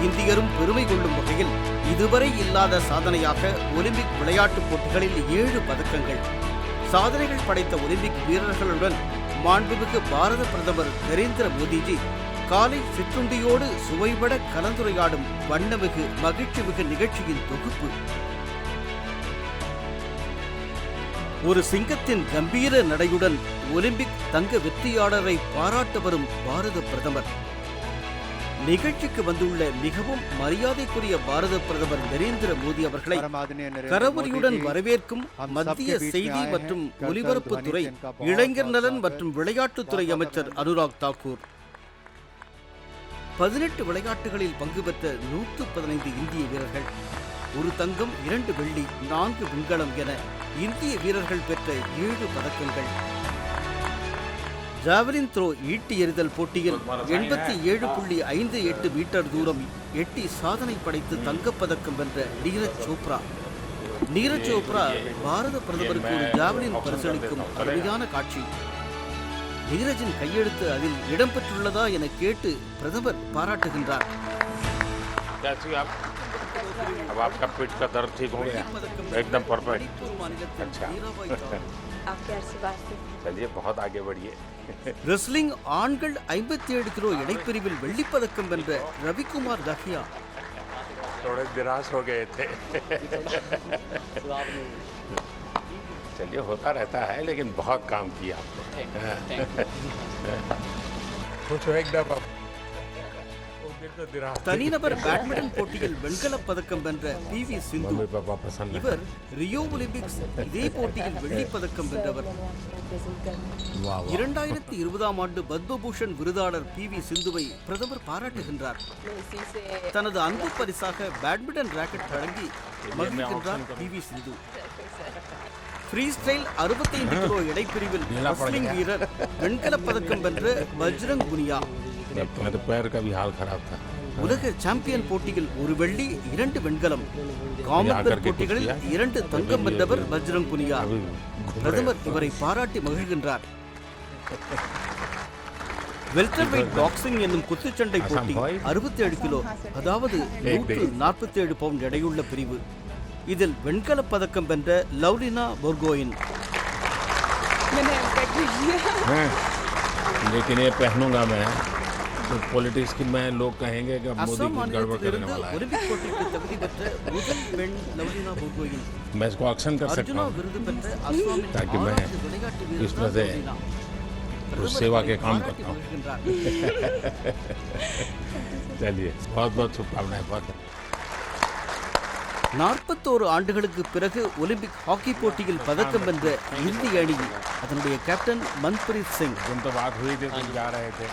இந்தியரும் பெருமை கொள்ளும் வகையில் இதுவரை இல்லாத சாதனையாக ஒலிம்பிக் விளையாட்டுப் போட்டிகளில் 7 பதக்கங்கள். சாதனைகள் படைத்த ஒலிம்பிக் வீரர்களுடன் மாண்புமிகு பாரத பிரதமர் நரேந்திர மோடிஜி காலை சிற்றுண்டியோடு சுவைபட கலந்துரையாடும் வண்ணமிகு மகிழ்ச்சிமிகு நிகழ்ச்சியின் தொகுப்பு. ஒரு சிங்கத்தின் கம்பீர நடையுடன் ஒலிம்பிக் தங்க வெற்றியாளரை பாராட்ட வரும் பாரத பிரதமர். நிகழ்ச்சிக்கு வந்துள்ள மிகவும் மரியாதைக்குரிய பாரத பிரதமர் நரேந்திர மோடி அவர்களை கரவொலியுடன் வரவேற்கும் மத்திய செய்தி மற்றும் ஒலிபரப்புத்துறை, இளைஞர் நலன் மற்றும் விளையாட்டுத்துறை அமைச்சர் அனுராக் தாக்கூர். 18 விளையாட்டுகளில் பங்கு பெற்ற 115 இந்திய வீரர்கள், 1 தங்கம், 2 வெள்ளி, 4 வெண்கலம் என இந்திய வீரர்கள் பெற்ற 7 பதக்கங்கள். ஜாவலின் த்ரோ ஈட்டி எறிதல் போட்டியில் 87.58 மீட்டர் தூரம் எட்டி சாதனை படைத்து தங்கப்பதக்கம் வென்ற நீரஜ் சோப்ரா. நீரஜ் சோப்ரா பாரத பிரதமருக்கு ஒரு ஜாவலின் பரிசளிக்கும் அருமையான காட்சி. நீரஜின் கையெழுத்து அதில் இடம்பெற்றுள்ளதா என கேட்டு பிரதமர் பாராட்டுகின்றார். अब आपका पीठ का दर्द ठीक हो गया? एकदम परफेक्ट. अच्छा. चलिए बहुत आगे बढ़िए. ரெஸ்லிங் ஆண்கள் 57 கிலோ எடைப்பிரிவில் வெள்ளிப்பதக்கம் வென்ற ரவிக்குமார் தஹியா. थोड़े निराश हो गए थे. चलिए होता रहता है, लेकिन बहुत काम किया आपने. कुछ एकदम தனிநபர் பேட்மிண்டன் போட்டியில் வெண்கலப் பதக்கம் வென்ற PV சிந்து. இவர் ரியோ ஒலிம்பிக்ஸ் இதே போட்டியில் வெள்ளிப்பதக்கம் வென்றவர். 2020ஆம் ஆண்டு பத்மபூஷன் விருதாளர் PV சிந்துவை பிரதமர் பாராட்டுகின்றார். தனது அன்பு பரிசாக பேட்மிண்டன் ராக்கெட் வழங்கி மகிழ்கின்றார் PV சிந்து. ஃப்ரீ ஸ்டைல் 65 கிலோ எடைப்பிரிவில் ரெஸ்லிங் வீரர் வெண்கலப் பதக்கம் வென்ற பஜ்ரங் புனியா. உலக சாம்பியன் போட்டியில் 1 வெள்ளி, 2 வெண்கலம், காமன்வெல்த் போட்டிகளில் 2 தங்கம் வென்றவர் பஜ்ரங் புனியா. பிரதமர் இவரை பாராட்டி மகிழ்கின்றார். வெல்டர் வெயிட் பாக்ஸிங் என்னும் குத்துச்சண்டை போட்டி 67 கிலோ, அதாவது 147 பவுண்ட் எடையுள்ள பிரிவு. இதில் வெண்கலப் பதக்கம் வென்ற லவ்லினா போர்கோயின். लेकिन ये पहनूंगा मैं तो पॉलिटिक्स की मैं लोग कहेंगे कि मोदी कुछ गड़बड़ करने वाला है. ஒலிம்பிக் போட்டிக்கு தகுதி பெற்ற முதல் பெண் லவ்லினா போர்கோயின். मैं इसको ऑक्शन कर सकता हूँ ताकि मैं इसमें से उस सेवा के काम करता हूँ. चलिए बहुत बहुत शुभकामनाएं. बहुत 41 ஆண்டுகளுக்கு பிறகு ஒலிம்பிக் ஹாக்கி போட்டியில் பதக்கம் வென்ற இந்திய அணி அதனுடைய கேப்டன் மன்பிரீத் சிங். तो बात हुई थी, तुम जा रहे थे.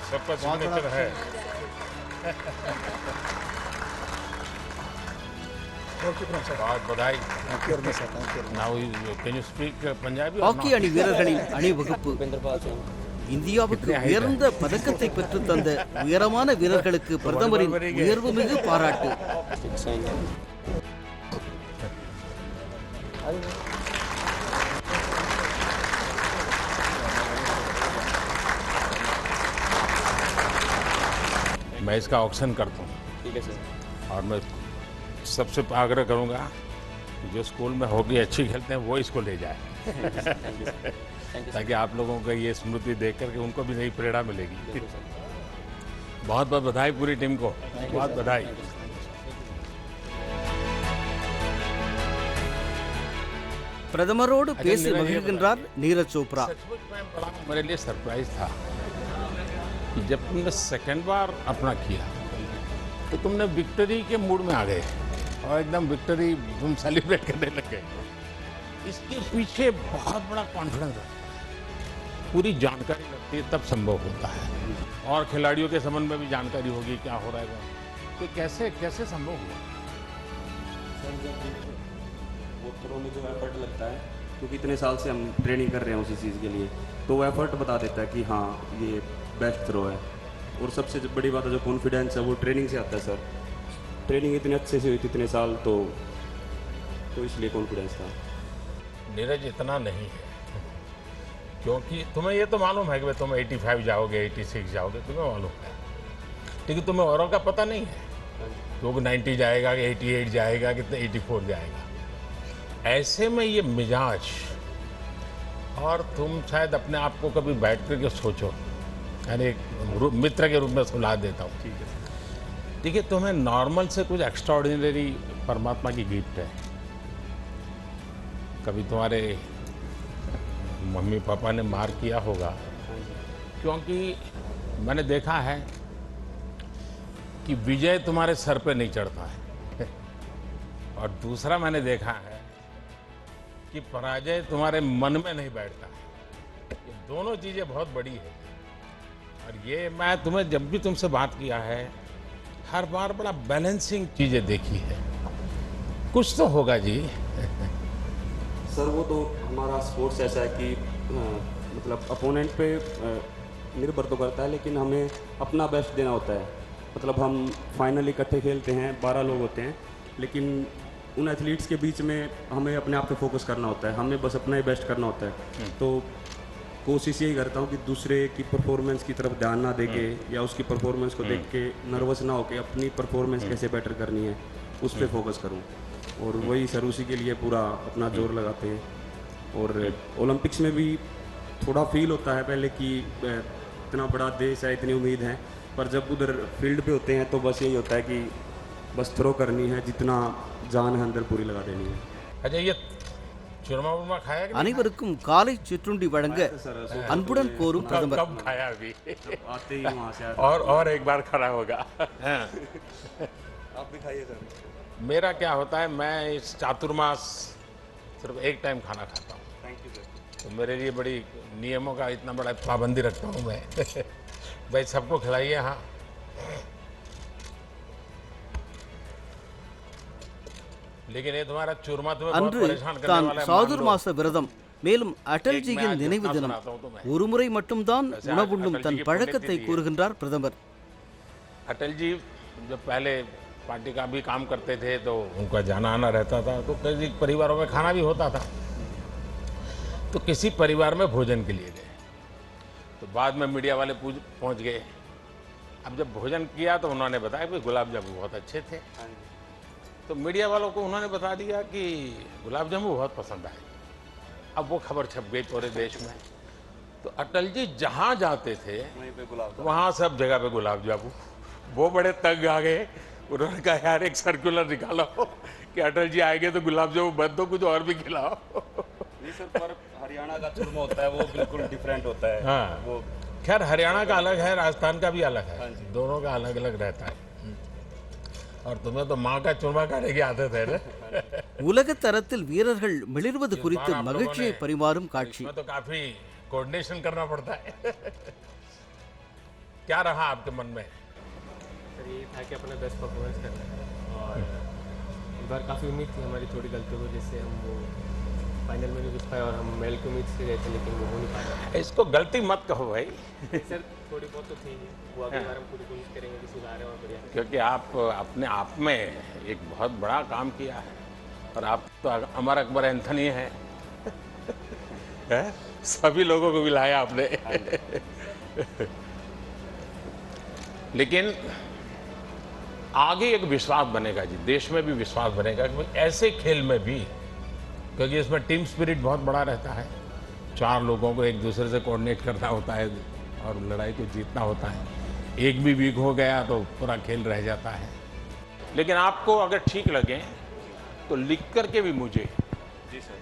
सबका सिग्नेचर है. बहुत बधाई. Now can you speak Punjabi? Hockey அணி வீரர்களின் அணிவகுப்பு. இந்தியாவுக்கு உயர்ந்த பதக்கத்தை பெற்று தந்த உயரமான வீரர்களுக்கு பிரதமரின் உயர்வுமிகு பாராட்டு. मैं इसका ऑक्शन करता हूँ. ठीक है सर. और मैं सबसे आग्रह करूँगा जो स्कूल में हॉकी अच्छी खेलते हैं वो इसको ले जाए. ताकि आप लोगों को ये स्मृति देख करके उनको भी नई प्रेरणा मिलेगी. बहुत बहुत बधाई पूरी टीम को. बहुत बधाई. பிரதமரோடு பேசி மகிழ்கின்றார் நீரஜ் சோப்ரா. मेरे लिए सरप्राइज था कि जब तुमने सेकंड बार अपना किया तो तुमने विक्ट्री के मूड में आ गए और एकदम विक्ट्री तुम सेलिब्रेट करने लग गए. इसके पीछे बहुत बड़ा कॉन्फिडेंस है. पूरी जानकारी लगती है तब संभव होता है. और खिलाड़ियों के संबंध में भी जानकारी होगी क्या हो रहा है. तो कैसे कैसे संभव हुआ? वो थ्रो में जो एफर्ट लगता है, क्योंकि इतने साल से हम ट्रेनिंग कर रहे हैं उसी चीज़ के लिए, तो वो एफर्ट बता देता है कि हाँ ये बेस्ट थ्रो है. और सबसे बड़ी बात है जो कॉन्फिडेंस है वो ट्रेनिंग से आता है सर. ट्रेनिंग इतने अच्छे से हुई थी इतने साल, तो तो इसलिए कॉन्फिडेंस था। नीरज इतना नहीं है, क्योंकि तुम्हें ये तो मालूम है कि भाई तुम 85 जाओगे, 86 जाओगे, तुम्हें मालूम है, लेकिन तुम्हें औरों का पता नहीं है लोग 90 जाएगा कि 88 जाएगा कि 84 जाएगा। ऐसे में ये मिजाज, और तुम शायद अपने आप को कभी बैठ करके सोचो, यानी एक मित्र के रूप में सलाह देता हूँ। ठीक है। देखिए, तुम्हें नॉर्मल से कुछ एक्स्ट्राऑर्डिनरी परमात्मा की गिफ्ट है। कभी तुम्हारे मम्मी पापा ने मार किया होगा, क्योंकि मैंने देखा है कि विजय तुम्हारे सर पे नहीं चढ़ता है और दूसरा मैंने देखा है कि पराजय तुम्हारे मन में नहीं बैठता है। ये दोनों चीज़ें बहुत बड़ी है, और ये मैं तुम्हें जब भी तुमसे बात किया है हर बार बड़ा बैलेंसिंग चीज़ें देखी है। कुछ तो होगा जी। सर वो तो हमारा स्पोर्ट्स ऐसा है कि मतलब अपोनेंट पे निर्भर तो करता है, लेकिन हमें अपना बेस्ट देना होता है। मतलब हम फाइनल इकट्ठे खेलते हैं, 12 लोग होते हैं, लेकिन उन एथलीट्स के बीच में हमें अपने आप पे फोकस करना होता है, हमें बस अपना ही बेस्ट करना होता है। तो कोशिश यही करता हूँ कि दूसरे की परफॉर्मेंस की तरफ ध्यान ना देके या उसकी परफॉर्मेंस को देख के नर्वस ना होके अपनी परफॉर्मेंस कैसे बेटर करनी है उस पर फोकस करूँ, और वही सर उसी के लिए पूरा अपना जोर लगाते हैं। और ओलंपिक्स में भी थोड़ा फील होता है पहले कि इतना बड़ा देश है, इतनी उम्मीद है, पर जब उधर फील्ड पे होते हैं तो बस यही होता है कि बस थ्रो करनी है, जितना जान है अंदर पूरी लगा देनी है। अच्छा, ये चूरमा वूरमा खाया कि नहीं? அனைவருக்கும் காலை சிற்றுண்டி வழங்க அன்புடன் கோரும் कब பிரதமர். कब खाया अभी? आते ही वहाँ से आते और एक बार खड़ा होगा। आप भी खाइए सर। मेरा क्या होता है, मैं इस चातुर्मास सिर्फ एक टाइम खाना खाता हूँ, थैंक यू सर। तो मेरे लिए बड़ी नियमों का इतना बड़ा पाबंदी रखता हूँ मैं। भाई सबको खिलाइए। हाँ, लेकिन ये तुम्हारा चूरमा तुम्हें बहुत அன்று परेशान करने தான் वाला है, मान சாதுர் लो। மாச விரதம், மேலும் அடல்ஜியின் एक நினைவு मैं தினம். सुनाता हूँ तुम्हें। ஒருமுறை மட்டும்தான் वैसे உணவுண்ணும் अटल தன் जी की பழக்கத்தை पुण्यतिथि है। கூறுகின்றார் பிரதமர். अटल जी जब पहले पार्टी का भी काम करते थे तो उनका जाना आना रहता था, तो कई परिवारों में खाना भी होता था। तो किसी परिवार में भोजन के लिए गए, तो बाद में मीडिया वाले पहुंच गए। अब जब भोजन किया तो उन्होंने बताया कि गुलाब जामुन बहुत अच्छे थे। तो मीडिया वालों को उन्होंने बता दिया कि गुलाब जामुन बहुत पसंद आए। अब वो खबर छप गई पूरे देश में। तो अटल जी जहाँ जाते थे वहीं पे गुलाब वहाँ सब जगह पे गुलाब जामुन। वो बड़े तंग आ गए, उन्होंने कहा यार एक सर्कुलर निकालो कि अटल जी आएंगे तो गुलाब जामुन बंद दो, कुछ और भी खिलाओ। नहीं सर, पर हरियाणा का चूरमा होता है वो बिल्कुल डिफरेंट होता है। हाँ, वो खैर हरियाणा का अलग है, राजस्थान का भी अलग है, दोनों का अलग अलग रहता है। और तुम्हें तो माँ का चूरमा खाने की आदत है ना। உலக தரத்தில் வீரர்கள் மிளிர்வது குறித்து மகிழ்ச்சியை பரிமாறும் காட்சி. इसमें तो काफी कोऑर्डिनेशन करना पड़ता है। क्या रहा आपके मन में? सर ये था कि अपना बेस्ट परफॉर्मेंस करना है, और इस बार काफ़ी उम्मीद थी, हमारी छोटी गलतियों की वजह से हम वो फाइनल में नहीं घुस पाए, और हम मेल की उम्मीद से गए थे लेकिन वो हो नहीं पाया। इसको गलती मत कहो भाई, सर थोड़ी बहुत तो थी, वो अगली बार हम पूरी कोशिश करेंगे कि सुधारें और बढ़िया। क्योंकि आप अपने आप में एक बहुत बड़ा काम किया है, और आप तो अमर अकबर एंथनी हैं। हैं? सभी लोगों को मिलाया आपने। लेकिन आगे एक विश्वास बनेगा जी, देश में भी विश्वास बनेगा कि ऐसे खेल में भी, क्योंकि इसमें टीम स्पिरिट बहुत बड़ा रहता है, 4 लोगों को एक दूसरे से कोऑर्डिनेट करना होता है और लड़ाई को जीतना होता है। एक भी वीक हो गया तो पूरा खेल रह जाता है। लेकिन आपको अगर ठीक लगे तो लिख करके भी मुझे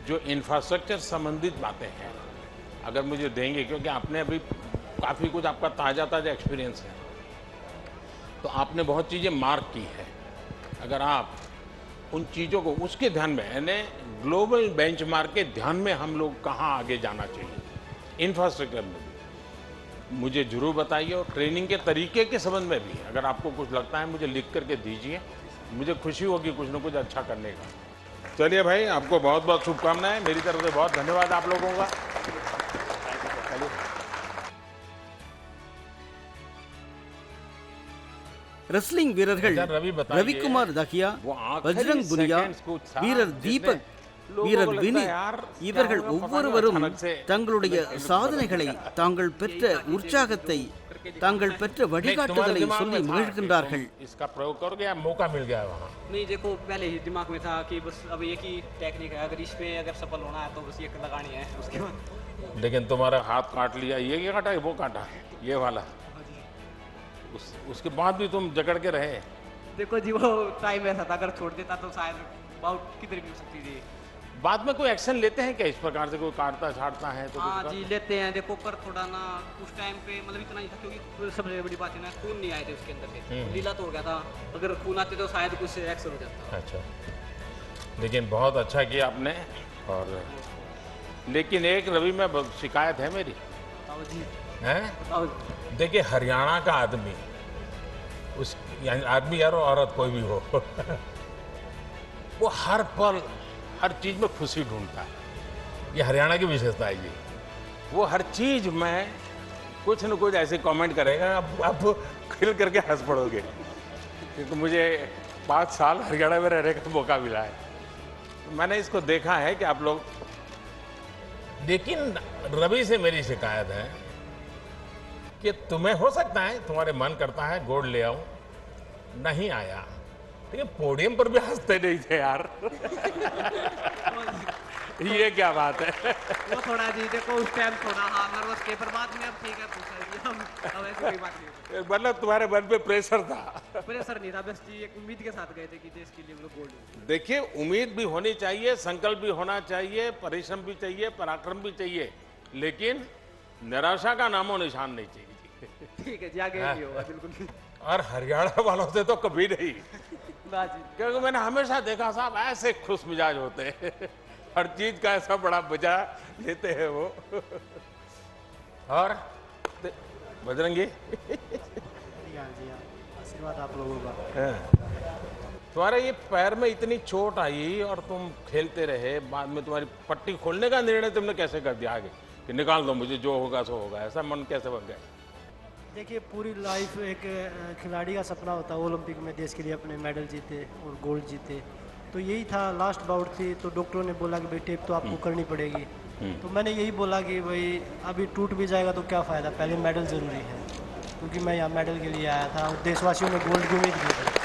जो इंफ्रास्ट्रक्चर संबंधित बातें हैं अगर मुझे देंगे, क्योंकि आपने अभी काफ़ी कुछ आपका ताज़ा एक्सपीरियंस है, तो आपने बहुत चीज़ें मार्क की है। अगर आप उन चीज़ों को उसके ध्यान में, यानी ग्लोबल बेंचमार्क के ध्यान में हम लोग कहाँ आगे जाना चाहिए इंफ्रास्ट्रक्चर में भी, मुझे जरूर बताइए। और ट्रेनिंग के तरीके के संबंध में भी अगर आपको कुछ लगता है मुझे लिख करके दीजिए, मुझे खुशी होगी कुछ ना कुछ अच्छा करने का। चलिए भाई, आपको बहुत बहुत शुभकामनाएं, मेरी तरफ से बहुत धन्यवाद आप लोगों का। चलिए। ரெஸ்லிங் வீரர்கள் अच्छा, रवि बताइए, ரவிக்குமார் தஹியா, वो आखिरी பஜ்ரங் புனியா, seconds कुछ था வீரர் जिसमें தீபக், लोगों வீரர் को लगता வினி है, यार, இவர்கள் क्या होगा, पता ஒவ்வொருவரும் नहीं, अचानक से தங்களுடைய சாதனைகளை, தாங்கள் பெற்ற உற்சாகத்தை, தாங்கள் பெற்ற नहीं, तुम्हारे வழிகாட்டுதலை दिमाग சொல்லி में था कि மகிழ்கின்றார்கள். तुम इसका प्रयोग करोगे या मौका मिल गया वहाँ? नहीं देखो पहले ही दिमाग में था कि बस अब एक ही टेक्निक है, अगर इसमें अगर सफल होना है तो बस ये लगानी है, उसके बाद लेकिन तुम्हारा हाथ काट लिया, ये क्या काटा है, वो काटा ये वाला, उसके बाद भी तुम जकड़ के रहे। देखो जी वो टाइम ऐसा था, अगर छोड़ देता तो शायद बाउट किधर भी हो सकती थी। बाद में कोई एक्शन लेते हैं क्या इस प्रकार से, कोई काटता छाटता है तो हाँ कुछ जी लेते हैं, देखो पर थोड़ा ना उस टाइम पे मतलब इतना ही था, क्योंकि सबसे बड़ी बात है ना खून नहीं आए थे उसके अंदर से, लीला तो हो गया था, अगर खून आते तो शायद कुछ एक्शन हो जाता। अच्छा, लेकिन बहुत अच्छा किया आपने। और लेकिन एक रवि में शिकायत है मेरी, बताओ जी, हैं? बताओ जी। देखिए हरियाणा का आदमी, उस यानी आदमी यार औरत कोई भी हो वो हर पल हर चीज में खुशी ढूंढता है, ये हरियाणा की विशेषता है जी। वो हर चीज में कुछ न कुछ ऐसे कमेंट करेगा, अब खिल करके हंस पड़ोगे, क्योंकि मुझे 5 साल हरियाणा में रहने का मौका मिला है, मैंने इसको देखा है कि आप लोग। लेकिन रवि से मेरी शिकायत है कि तुम्हें हो सकता है तुम्हारे मन करता है गोल्ड ले आऊं, नहीं आया, लेकिन पोडियम पर भी हंसते नहीं थे यार ये क्या बात है। वो थोड़ा जी देखो उस टाइम थोड़ा हाँ नर्वस के, पर बाद में अब ठीक है, अब ऐसी कोई बात नहीं होती। मतलब तुम्हारे मन पे प्रेशर था? प्रेशर नहीं था, बस जी एक उम्मीद के साथ गए थे कि देश के लिए वो गोल्ड। देखिए उम्मीद भी होनी चाहिए, संकल्प भी होना चाहिए, परिश्रम भी चाहिए, पराक्रम भी चाहिए, लेकिन निराशा का नामो निशान नहीं चाहिए। ठीक है जी, आगे नहीं होगा बिल्कुल। और हरियाणा वालों से तो कभी नहीं, ना जी क्योंकि मैंने हमेशा देखा साहब ऐसे खुश मिजाज होते हैं हर चीज का ऐसा बड़ा मजा लेते हैं वो। और बजरंगी आशीर्वाद आप लोगों का। तुम्हारे ये पैर में इतनी चोट आई और तुम खेलते रहे, बाद में तुम्हारी पट्टी खोलने का निर्णय तुमने कैसे कर दिया आगे कि निकाल दो मुझे, जो होगा सो होगा, ऐसा मन कैसे बन गया? देखिए पूरी लाइफ एक खिलाड़ी का सपना होता है ओलंपिक में देश के लिए अपने मेडल जीते और गोल्ड जीते, तो यही था। लास्ट बाउट थी तो डॉक्टरों ने बोला कि भाई टेप तो आपको करनी पड़ेगी, तो मैंने यही बोला कि भाई अभी टूट भी जाएगा तो क्या फ़ायदा, पहले मेडल ज़रूरी है, क्योंकि मैं यहाँ मेडल के लिए आया था और देशवासियों ने गोल्ड की उम्मीद की थी।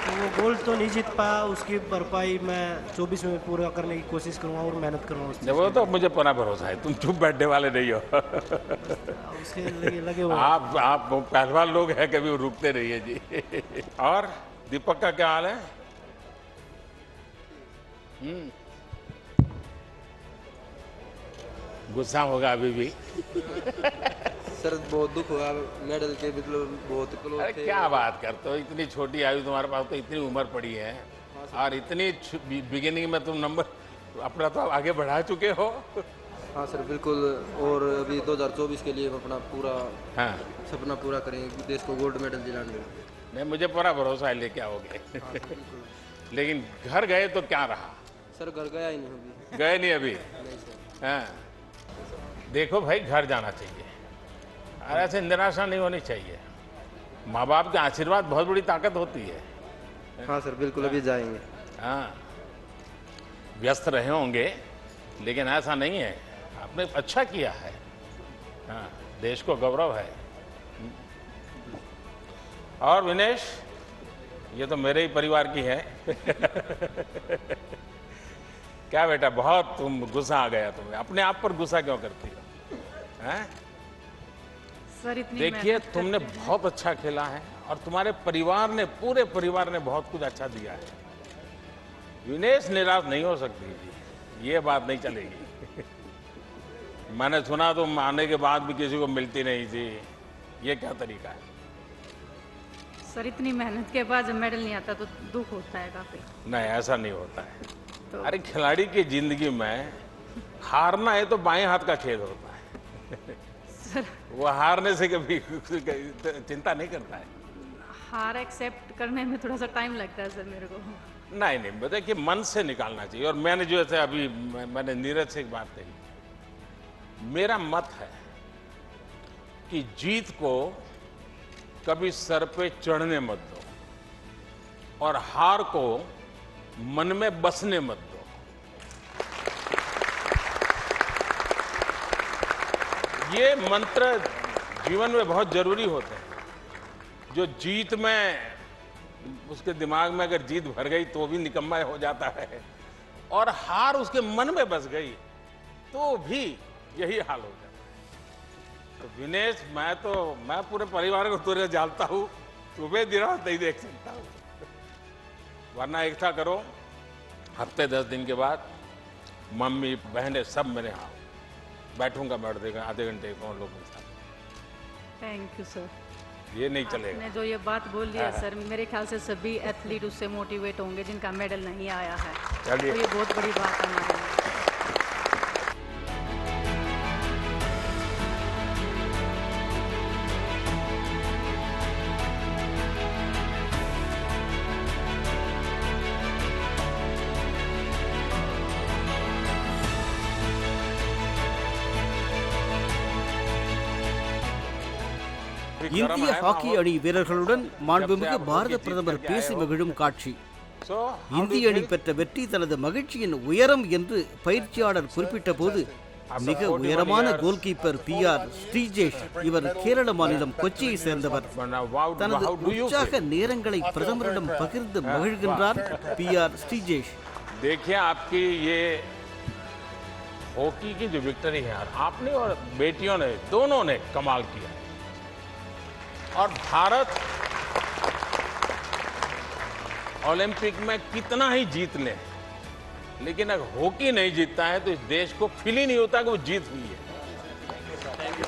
तो वो गोल्ड तो नहीं जीत पाया, उसकी भरपाई मैं 24 में पूरा करने की कोशिश करूँगा और मेहनत करूँगा उस चीज़ वो तो मुझे पूरा भरोसा है, तुम चुप बैठने वाले नहीं हो उसके लगे हुए। आप पहलवान लोग हैं, कभी रुकते नहीं है जी और दीपक का क्या हाल है? गुस्सा होगा अभी भी? सर बहुत दुख हुआ, मेडल के मतलब बहुत क्लोज अरे थे। क्या बात करते हो, इतनी छोटी आयु तुम्हारे पास, तो इतनी उम्र पड़ी है और इतनी बिगिनिंग में तुम नंबर अपना तो आगे बढ़ा चुके हो। हाँ सर बिल्कुल, और अभी 2024 के लिए हम अपना पूरा हाँ सपना पूरा करेंगे, देश को गोल्ड मेडल दिलाने का। नहीं, मुझे पूरा भरोसा है लेके आओगे लेकिन घर गए तो क्या रहा? सर घर गया ही नहीं अभी। गए नहीं अभी? नहीं सर। हाँ देखो भाई, घर जाना चाहिए और ऐसे निराशा नहीं होनी चाहिए, माँ बाप के आशीर्वाद बहुत बड़ी ताकत होती है। हाँ सर बिल्कुल, अभी जाएंगे। हाँ व्यस्त रहे होंगे, लेकिन ऐसा नहीं है, आपने अच्छा किया है। हाँ देश को गौरव है। और विनेश, ये तो मेरे ही परिवार की है क्या बेटा, बहुत तुम गुस्सा आ गया तुम्हें, अपने आप पर गुस्सा क्यों करती हो? हैं? सर इतनी देखिए मेहनत तुमने करते हैं। बहुत अच्छा खेला है और तुम्हारे परिवार ने, पूरे परिवार ने बहुत कुछ अच्छा दिया है। विनेश निराश नहीं हो सकती जी, ये बात नहीं चलेगी मैंने सुना तुम आने के बाद भी किसी को मिलती नहीं थी, ये क्या तरीका है? सर इतनी मेहनत के बाद जब मेडल नहीं आता तो दुख होता है काफी। नहीं ऐसा नहीं होता है। तो अरे खिलाड़ी की जिंदगी में हारना है तो बाएं हाथ का खेल होता है सर वो हारने से कभी चिंता नहीं करता है। हार एक्सेप्ट करने में थोड़ा सा टाइम लगता है सर मेरे को। नहीं नहीं, बताए कि मन से निकालना चाहिए। और मैंने जो ऐसे अभी मैंने नीरज से एक बात कही, मेरा मत है कि जीत को कभी सर पे चढ़ने मत दो और हार को मन में बसने मत दो। ये मंत्र जीवन में बहुत जरूरी होते हैं। जो जीत में, उसके दिमाग में अगर जीत भर गई तो भी निकम्मा हो जाता है, और हार उसके मन में बस गई तो भी यही हाल हो जाता है। तो विनेश, मैं पूरे परिवार को तुझे जानता हूं, सुबह दिन रात नहीं देख सकता हूं। वरना एकता करो, हफ्ते 10 दिन के बाद मम्मी बहनें सब मेरे यहाँ बैठूंगा, बैठ देगा आधे घंटे कौन लोगों के साथ। Thank you sir. ये नहीं चलेगा। आपने जो ये बात बोल दी है सर, मेरे ख्याल से सभी एथलीट उससे मोटिवेट होंगे जिनका मेडल नहीं आया है। चलिए। तो ये बहुत बड़ी बात है हमारे लिए। இந்திய ஹாக்கி அணி வீரர்களுடன் மாண்புமிகு பாரத பிரதமர் பேசி மகிழும் காட்சி. இந்திய அணி பெற்ற வெற்றி தனது மகிழ்ச்சியின் உயரம் என்று பயிற்சியாளர் குறிப்பிட்ட போது, மிக உயரமான கோல்கீப்பர் PR ஸ்ரீஜேஷ், இவர் கேரள மாநிலம் கொச்சியை சேர்ந்தவர், தனது உற்சாக நேரங்களை பிரதமரிடம் பகிர்ந்து மகிழ்கின்றார் PR ஸ்ரீஜேஷ். देखिए, आपकी ये हॉकी की जो विक्ट्री है, आपने और बेटियों ने, दोनों ने कमाल किया। और भारत ओलंपिक में कितना ही जीत ले, लेकिन अगर हॉकी नहीं जीतता है तो इस देश को फील ही नहीं होता कि वो जीत हुई है। Thank you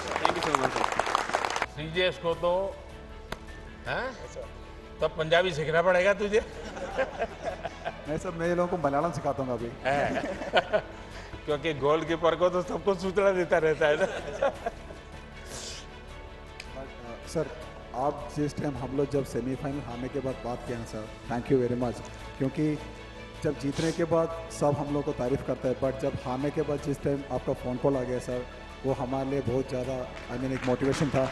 so much. Sreejesh को तो तब पंजाबी सीखना पड़ेगा तुझे। नहीं सर, मैं ये लोगों को मलयालम सिखाता हूँ अभी। क्योंकि गोलकीपर को तो सबको सूचना देता रहता है ना। सर, आप जिस टाइम हम लोग जब सेमीफाइनल हारने के बाद बात किया ना sir, thank you very much. क्योंकि जब जीतने के बाद सब हम लोग को तारीफ़ करता है, बट जब हारने के बाद जिस टाइम आपका फ़ोन कॉल आ गया सर, वो हमारे लिए बहुत ज़्यादा एक मोटिवेशन था।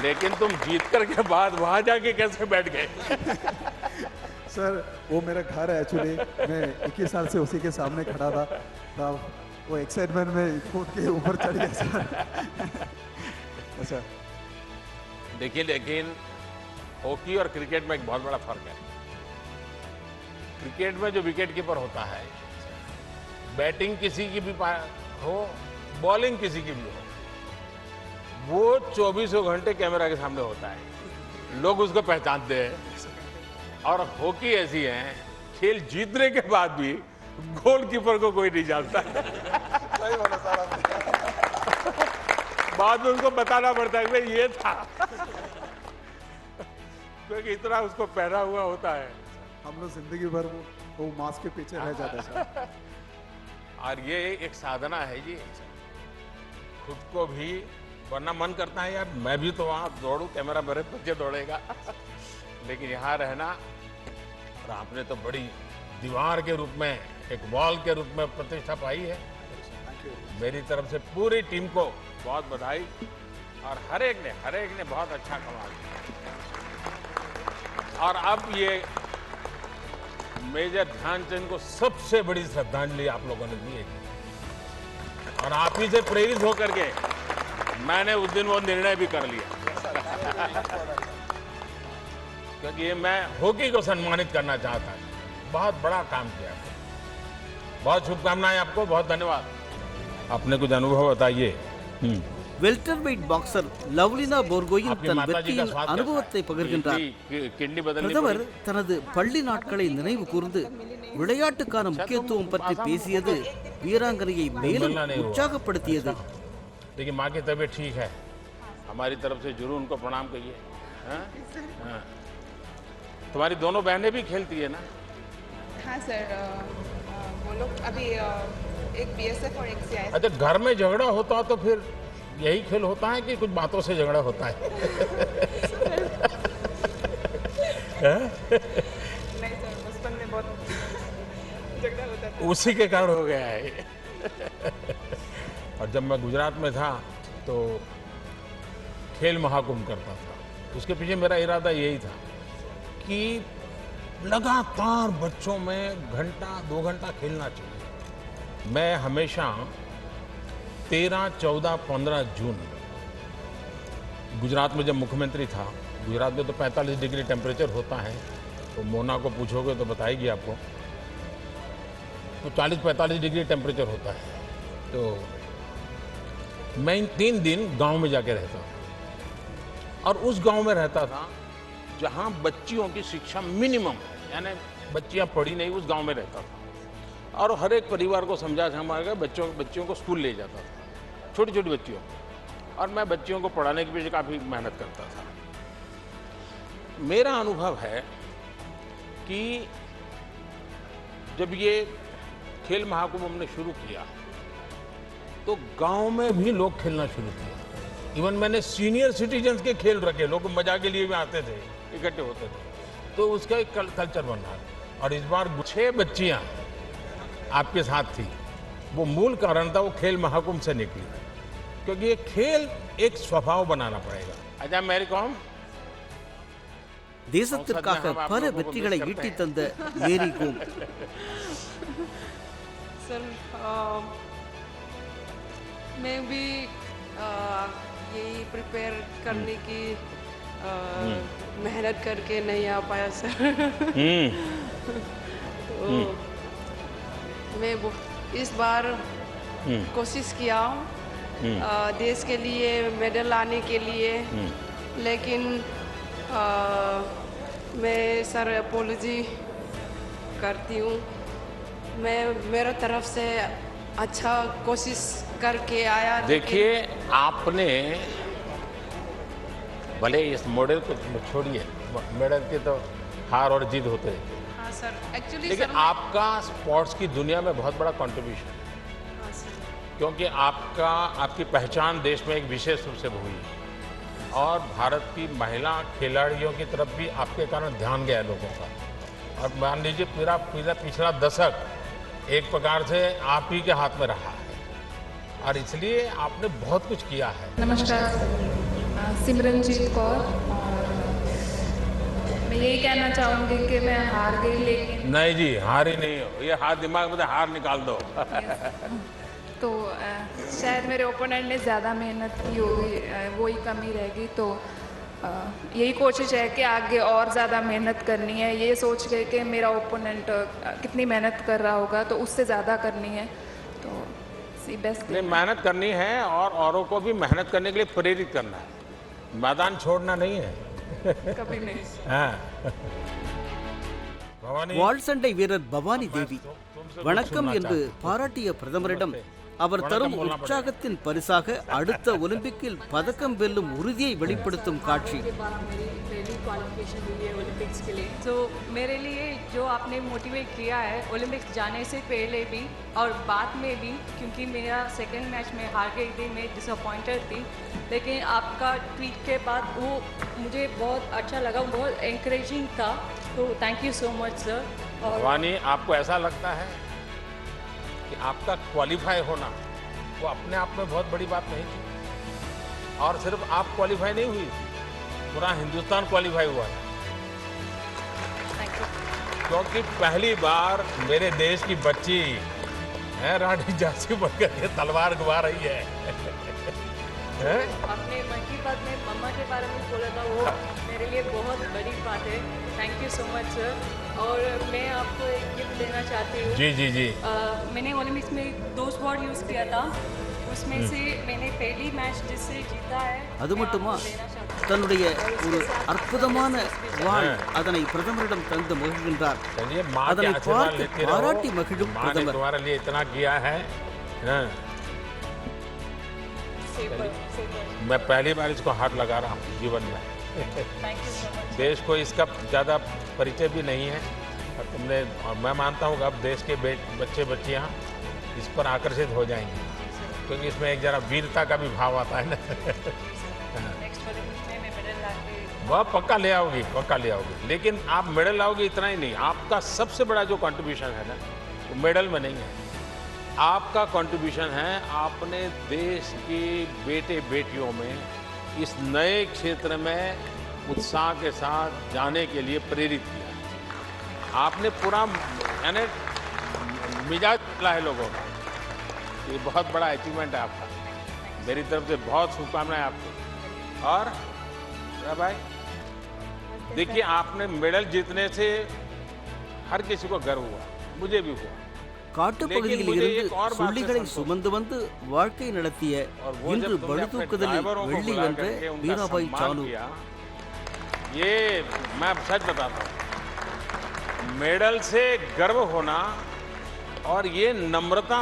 लेकिन तुम जीत कर के बाद वहाँ जाके कैसे बैठ गए? सर, वो मेरा घर है एक्चुअली, मैं 21 साल से उसी के सामने खड़ा था, तब वो एक्साइटमेंट में कूद के ऊपर चढ़ गया सर। अच्छा, देखिए, लेकिन हॉकी और क्रिकेट में एक बहुत बड़ा फर्क है। क्रिकेट में जो विकेट कीपर होता है, बैटिंग किसी की भी हो, बॉलिंग किसी की भी हो, वो 24 घंटे कैमरा के सामने होता है, लोग उसको पहचानते हैं। और हॉकी ऐसी है, खेल जीतने के बाद भी गोलकीपर को कोई नहीं जानता। सही बोला सर आपने। बाद में उसको बताना पड़ता है कि भाई ये था, क्योंकि इतना उसको पहना हुआ होता है। हम लोग जिंदगी भर वो मास्क के पीछे रह जाते हैं सर। और ये एक साधना है जी, खुद को भी, वरना मन करता है यार मैं भी तो वहाँ दौड़ूं, कैमरा मेरे पीछे दौड़ेगा। लेकिन यहाँ रहना, और आपने तो बड़ी दीवार के रूप में, एक वॉल के रूप में प्रतिष्ठा पाई है। मेरी तरफ से पूरी टीम को बहुत बधाई, और हर एक ने बहुत अच्छा कमाल किया। और अब ये मेजर ध्यानचंद को सबसे बड़ी श्रद्धांजलि आप लोगों ने दी है, और आप ही से प्रेरित होकर के मैंने उस दिन वो निर्णय भी कर लिया। क्योंकि ये मैं हॉकी को सम्मानित करना चाहता हूँ। बहुत बड़ा काम किया, बहुत शुभकामनाएं आपको, बहुत धन्यवाद। अपने कुछ अनुभव बताइए। வெல்டர்வெயிட் பாக்ஸர் லவ்லினா போர்கோயின் தன் வெற்றியின் அனுபவத்தை பகிர்கின்றார். பிரதமர் தனது பள்ளி நாட்களை நினைவு கூர்ந்து விளையாட்டுக்கான முக்கியத்துவம் பற்றி பேசியது வீராங்கனையை மேலும் உற்சாகப்படுத்தியது. देखिए, माँ की तबीयत ठीक है, हमारी तरफ से जरूर उनको प्रणाम कहिए। तुम्हारी दोनों बहनें भी खेलती है ना? हाँ सर, वो लोग अभी एक BSF और एक CIS। अच्छा, घर में झगड़ा होता तो फिर यही खेल होता है कि कुछ बातों से झगड़ा होता है? नहीं सर, बचपन में बहुत झगड़ा होता था। उसी के कारण हो गया है। और जब मैं गुजरात में था तो खेल महाकुंभ करता था। उसके पीछे मेरा इरादा यही था कि लगातार बच्चों में घंटा 2 घंटा खेलना चाहिए। मैं हमेशा 13, 14, 15 जून गुजरात में जब मुख्यमंत्री था, गुजरात में तो 45 डिग्री टेम्परेचर होता है, तो मोना को पूछोगे तो बताएगी आपको, तो 40-45 डिग्री टेम्परेचर होता है। तो मैं इन 3 दिन गांव में जाके रहता था और उस गांव में रहता था जहां बच्चियों की शिक्षा मिनिमम है, यानी बच्चियां पढ़ी नहीं, उस गांव में रहता था। और हर एक परिवार को समझा के बच्चियों को स्कूल ले जाता था, छोटी छोटी बच्चियों को, और मैं बच्चियों को पढ़ाने के पीछे काफ़ी मेहनत करता था। मेरा अनुभव है कि जब ये खेल महाकुंभ हमने शुरू किया तो गांव में भी लोग खेलना शुरू किया। इवन मैंने सीनियर सिटीजन्स के खेल रखे, लोग मजा के लिए भी आते थे, इकट्ठे होते थे, तो उसका एक कल्चर बन रहा है। और इस बार 6 बच्चियां आपके साथ थी, वो मूल कारण था वो खेल महाकुंभ से निकली, क्योंकि ये खेल एक स्वभाव बनाना पड़ेगा। अच्छा मैरी कॉम, தேசத்திற்காக பல வெற்றிகளை ஈட்டி தந்த மேரி கோம் सर मैं भी यही प्रिपेयर करने की मेहनत करके नहीं आ पाया सर। तो मैं इस बार कोशिश किया हूँ देश के लिए मेडल लाने के लिए, लेकिन मैं सर अपोलॉजी करती हूँ। मैं मेरा तरफ से अच्छा कोशिश करके आया। देखिए आपने भले इस मॉडल को छोड़िए, मेडल के तो हार और जीत होते रहते हैं। हाँ सर, एक्चुअली लेकिन आपका स्पोर्ट्स की दुनिया में बहुत बड़ा कंट्रीब्यूशन है। हाँ सर, क्योंकि आपकी पहचान देश में एक विशेष रूप से हुई और भारत की महिला खिलाड़ियों की तरफ भी आपके कारण ध्यान गया लोगों का। और मान लीजिए पूरा पिछला दशक एक प्रकार से आप ही के हाथ में रहा है और इसलिए आपने बहुत कुछ किया है। नमस्कार, सिमरनजीत कौर। मैं यही कहना चाहूँगी कि मैं हार गई, लेकिन नहीं जी, हारी नहीं हो, ये हार दिमाग में हार निकाल दो। तो शायद मेरे ओपोनेंट ने ज़्यादा मेहनत की होगी, वही कमी रहेगी। तो यही कोशिश है कि आगे और ज़्यादा मेहनत करनी है, ये सोच के कि मेरा ओपोनेंट कितनी मेहनत कर रहा होगा तो उससे ज़्यादा करनी है। तो बेस्ट नहीं, मेहनत करनी है और औरों को भी मेहनत करने के लिए प्रेरित करना है, मैदान छोड़ना नहीं है। कभी नहीं। हाँ। வாள் சண்டை வீரர் பவானி தேவி வணக்கம் என்று பாராட்டிய பிரதமரிடம் அவர் தரும் உற்சாகத்தின் பரிசாக அடுத்த ஒலிம்பிக்கில் பதக்கம் வெல்லும் உறுதியை வெளிப்படுத்தும் காட்சி। तो मेरे लिए जो आपने मोटिवेट किया है ओलंपिक्स जाने से पहले भी और बाद में भी, क्योंकि मेरा सेकंड मैच में हार गई थी, मैं डिसअपॉइंटेड थी, लेकिन आपका ट्वीट के बाद वो मुझे बहुत अच्छा लगा, बहुत एनकरेजिंग था। तो thank you so much sir. और भवानी, आपको ऐसा लगता है कि आपका क्वालिफाई होना वो अपने आप में बहुत बड़ी बात नहीं थी, और सिर्फ आप क्वालिफाई नहीं हुई, पूरा हिंदुस्तान क्वालिफाई हुआ है, क्योंकि पहली बार मेरे देश की बच्ची है रानी झांसी बनकर के तलवार घुमा रही है। आपने मन की बात में मम्मा के बारे में बोला था, वो मेरे लिए बहुत बड़ी बात है। Thank you so much sir. और मैं आपको एक गिफ्ट देना चाहती हूँ। जी जी जी। मैंने ओलंपिक्स में 2 स्पॉट यूज़ किया था, उसमें से मैंने पहली मैच जिससे जीता है। அது மட்டுமா, தன்னுடைய ஒரு அற்புதமான வாழ் அதனை பிரதமரிடம் தந்து மகிழ்கின்றார்। அதனை பார்த்து பாராட்டி மகிழும் பிரதமர்। तुम्हारे लिए इतना किया है, मैं पहली बार इसको हाथ लगा रहा हूँ जीवन में। देश को इसका ज़्यादा परिचय भी नहीं है, और तुमने, और मैं मानता हूँ कि अब देश के बच्चे बच्चियाँ इस पर आकर्षित हो जाएंगे, क्योंकि इसमें एक जरा वीरता का भी भाव आता है ना। वह पक्का ले आओगी, पक्का ले आओगी, लेकिन आप मेडल लाओगी इतना ही नहीं, आपका सबसे बड़ा जो कंट्रीब्यूशन है ना वो मेडल में नहीं है, आपका कंट्रीब्यूशन है आपने देश की बेटे बेटियों में इस नए क्षेत्र में उत्साह के साथ जाने के लिए प्रेरित किया। आपने पूरा यानी मिजाज बदला है लोगों का। ये बहुत बड़ा अचीवमेंट है आपका। मेरी तरफ से बहुत शुभकामनाएं आपको। और भाई देखिए, आपने मेडल जीतने से हर किसी को गर्व हुआ, मुझे भी हुआ। காட்டுப்பகுதியில் இருந்து சுள்ளிகளை சுமந்து வந்து வாழ்க்கை நடத்திய இன்று பளுதூக்குதலில் வெள்ளி வென்ற மீராபாய் சானு ये मैं सच बताता हूँ, मेडल से गर्व होना और ये नम्रता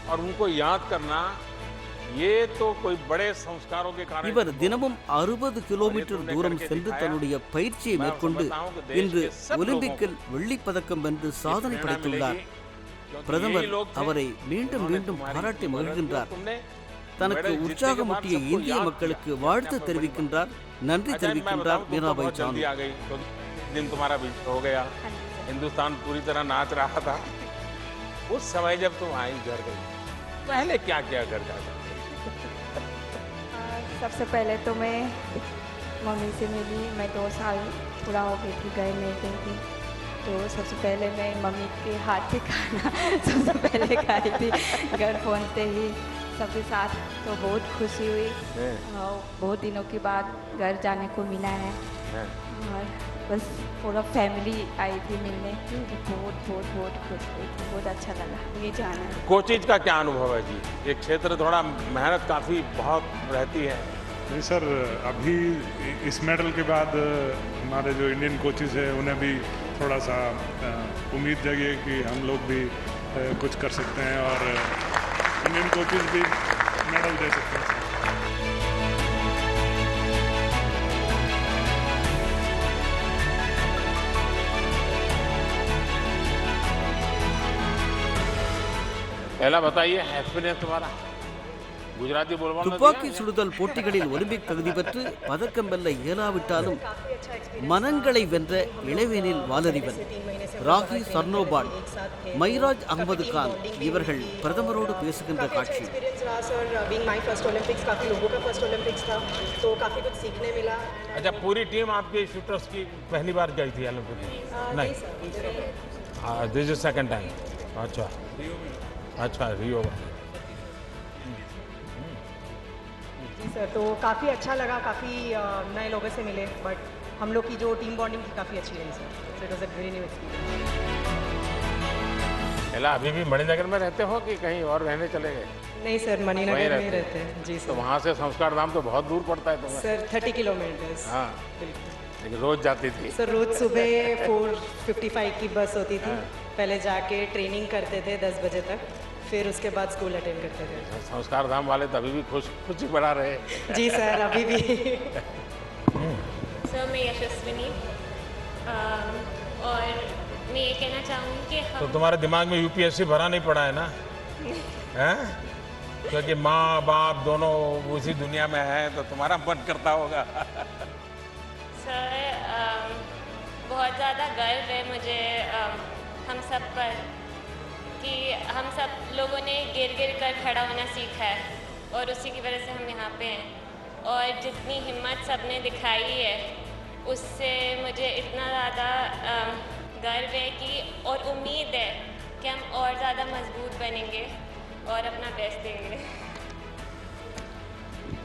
और उनको याद करना, ये तो कोई बड़े संस्कारों के कारण। இவர் தினமும் 60 கிலோமீட்டர் தூரம் சென்று தன்னுடைய பயிற்சியை மேற்கொண்டு இன்று ஒலிம்பிக்கில் வெள்ளிப் பதக்கம் வென்று சாதனை படைத்துள்ளார். பிரதமர் அவரை மீண்டும் மீண்டும் பாராட்டி மகிழ்கின்றார். தனக்கு உற்சாகமூட்டிய இந்திய மக்களுக்கு வாழ்த்து தெரிவிக்கின்றார், நன்றி தெரிவிக்கின்றார் மீராபாई चानू। दिन तुम्हारा भी हो गया, हिंदुस्तान पूरी तरह नाच रहा था। उस समय जब तुम आई घर गई, पहले क्या क्या घर जाकर? सबसे पहले तो मैं मम्मी से मिली। मैं 2 साल पूरा हो गई थी, घर नहीं गई थी। तो सबसे पहले मैं मम्मी के हाथ से खाना सबसे पहले खाई थी घर पहुँचते ही सबके साथ। तो बहुत खुशी हुई और बहुत दिनों के बाद घर जाने को मिला है। और बस पूरा फैमिली आई थी मिलने, तो बहुत बहुत बहुत खुश हुई थी, बहुत अच्छा लगा ये जाना है। कोचिज का क्या अनुभव है जी? एक क्षेत्र थोड़ा मेहनत काफ़ी बहुत रहती है। नहीं सर, अभी इस मेडल के बाद हमारे जो इंडियन कोचेस हैं उन्हें भी थोड़ा सा उम्मीद जगी कि हम लोग भी कुछ कर सकते हैं और इंडियन कोचेस भी मेडल दे सकते हैं। पहला बताइए, एक्सपीरियंस तुम्हारा गुजराती बोलवा துப்பாக்கி சுடுதல் போட்டிகளில் ஒலிம்பிக் தகுதி பெற்று பதக்கம் வெல்ல இயலாவிட்டாலும் மனங்களை வென்ற இளவேனில் வாலறிவன் ராகி சர்னோபால், மைராஜ் அகமது கான் இவர்கள் பிரதமரோடு பேசுகின்ற காட்சி। अच्छा, पूरी टीम आपके शूटर्स की पहली बार गई थी ओलंपिक में? नहीं, दिस इज सेकंड टाइम। अच्छा अच्छा, रियो में। जी सर, तो काफ़ी अच्छा लगा, काफ़ी नए लोगों से मिले, बट हम लोग की जो टीम बॉन्डिंग थी काफ़ी अच्छी रही sir. So it was a very new experience. अभी भी मणिनगर में रहते हो कि कहीं और रहने चले गए? नहीं सर, मणिनगर में रहते हैं जी सर। तो वहाँ से संस्कार धाम तो बहुत दूर पड़ता है तुम्हें? Sir 30 kilometres. हाँ, लेकिन रोज जाती थी? सर रोज सुबह 4:55 की बस होती थी। पहले जाके ट्रेनिंग करते थे 10 बजे तक, फिर उसके बाद स्कूल अटेंड करते थे। संस्कार धाम वाले तो अभी भी खुशी बढ़ा रहे? जी सर, अभी भी। सर मैं यशस्विनी, और मैं ये कहना चाहूँगी कि तो तुम्हारे दिमाग में यूपीएससी भरा नहीं पड़ा है ना? हैं? क्योंकि माँ बाप दोनों उसी दुनिया में है, तो तुम्हारा मन करता होगा। सर बहुत ज़्यादा गर्व है मुझे हम सब पर कि हम सब लोगों ने गिर गिर कर खड़ा होना सीखा है और उसी की वजह से हम यहाँ पे हैं। और जितनी हिम्मत सबने दिखाई है उससे मुझे इतना ज़्यादा गर्व है कि और उम्मीद है कि हम और ज़्यादा मजबूत बनेंगे और अपना बेस्ट देंगे।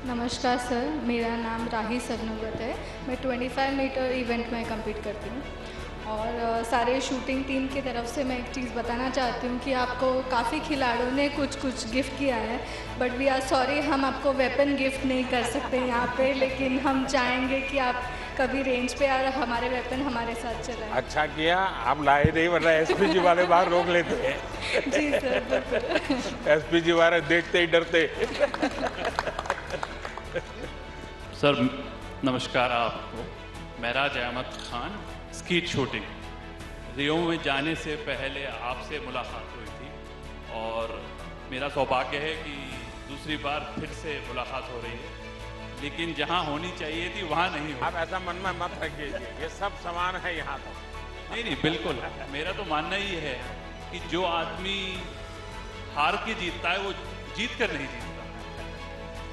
नमस्कार सर, मेरा नाम राही सरनोबत है। मैं 25 मीटर इवेंट में compete करती हूँ और सारे शूटिंग टीम की तरफ से मैं एक चीज़ बताना चाहती हूँ कि आपको काफ़ी खिलाड़ियों ने कुछ गिफ्ट किया है, बट वी आर सॉरी हम आपको वेपन गिफ्ट नहीं कर सकते यहाँ पे, लेकिन हम चाहेंगे कि आप कभी रेंज पे आ हमारे वेपन हमारे साथ चलाएं। अच्छा किया आप लाए नहीं, वरना एसपीजी वाले बाहर रोक लेते हैं। जी सर, बिल्कुल। एसपीजी वाले देखते ही डरते। सर नमस्कार आपको। महराज अहमद खान, स्कीट शूटिंग। रियो में जाने से पहले आपसे मुलाकात हुई थी और मेरा सौभाग्य है कि दूसरी बार फिर से मुलाकात हो रही है, लेकिन जहां होनी चाहिए थी वहां नहीं हो। आप ऐसा मन में मत रखिए, ये सब समान है यहाँ तो। नहीं बिल्कुल, मेरा तो मानना ही है कि जो आदमी हार के जीतता है वो जीत कर नहीं जीतता।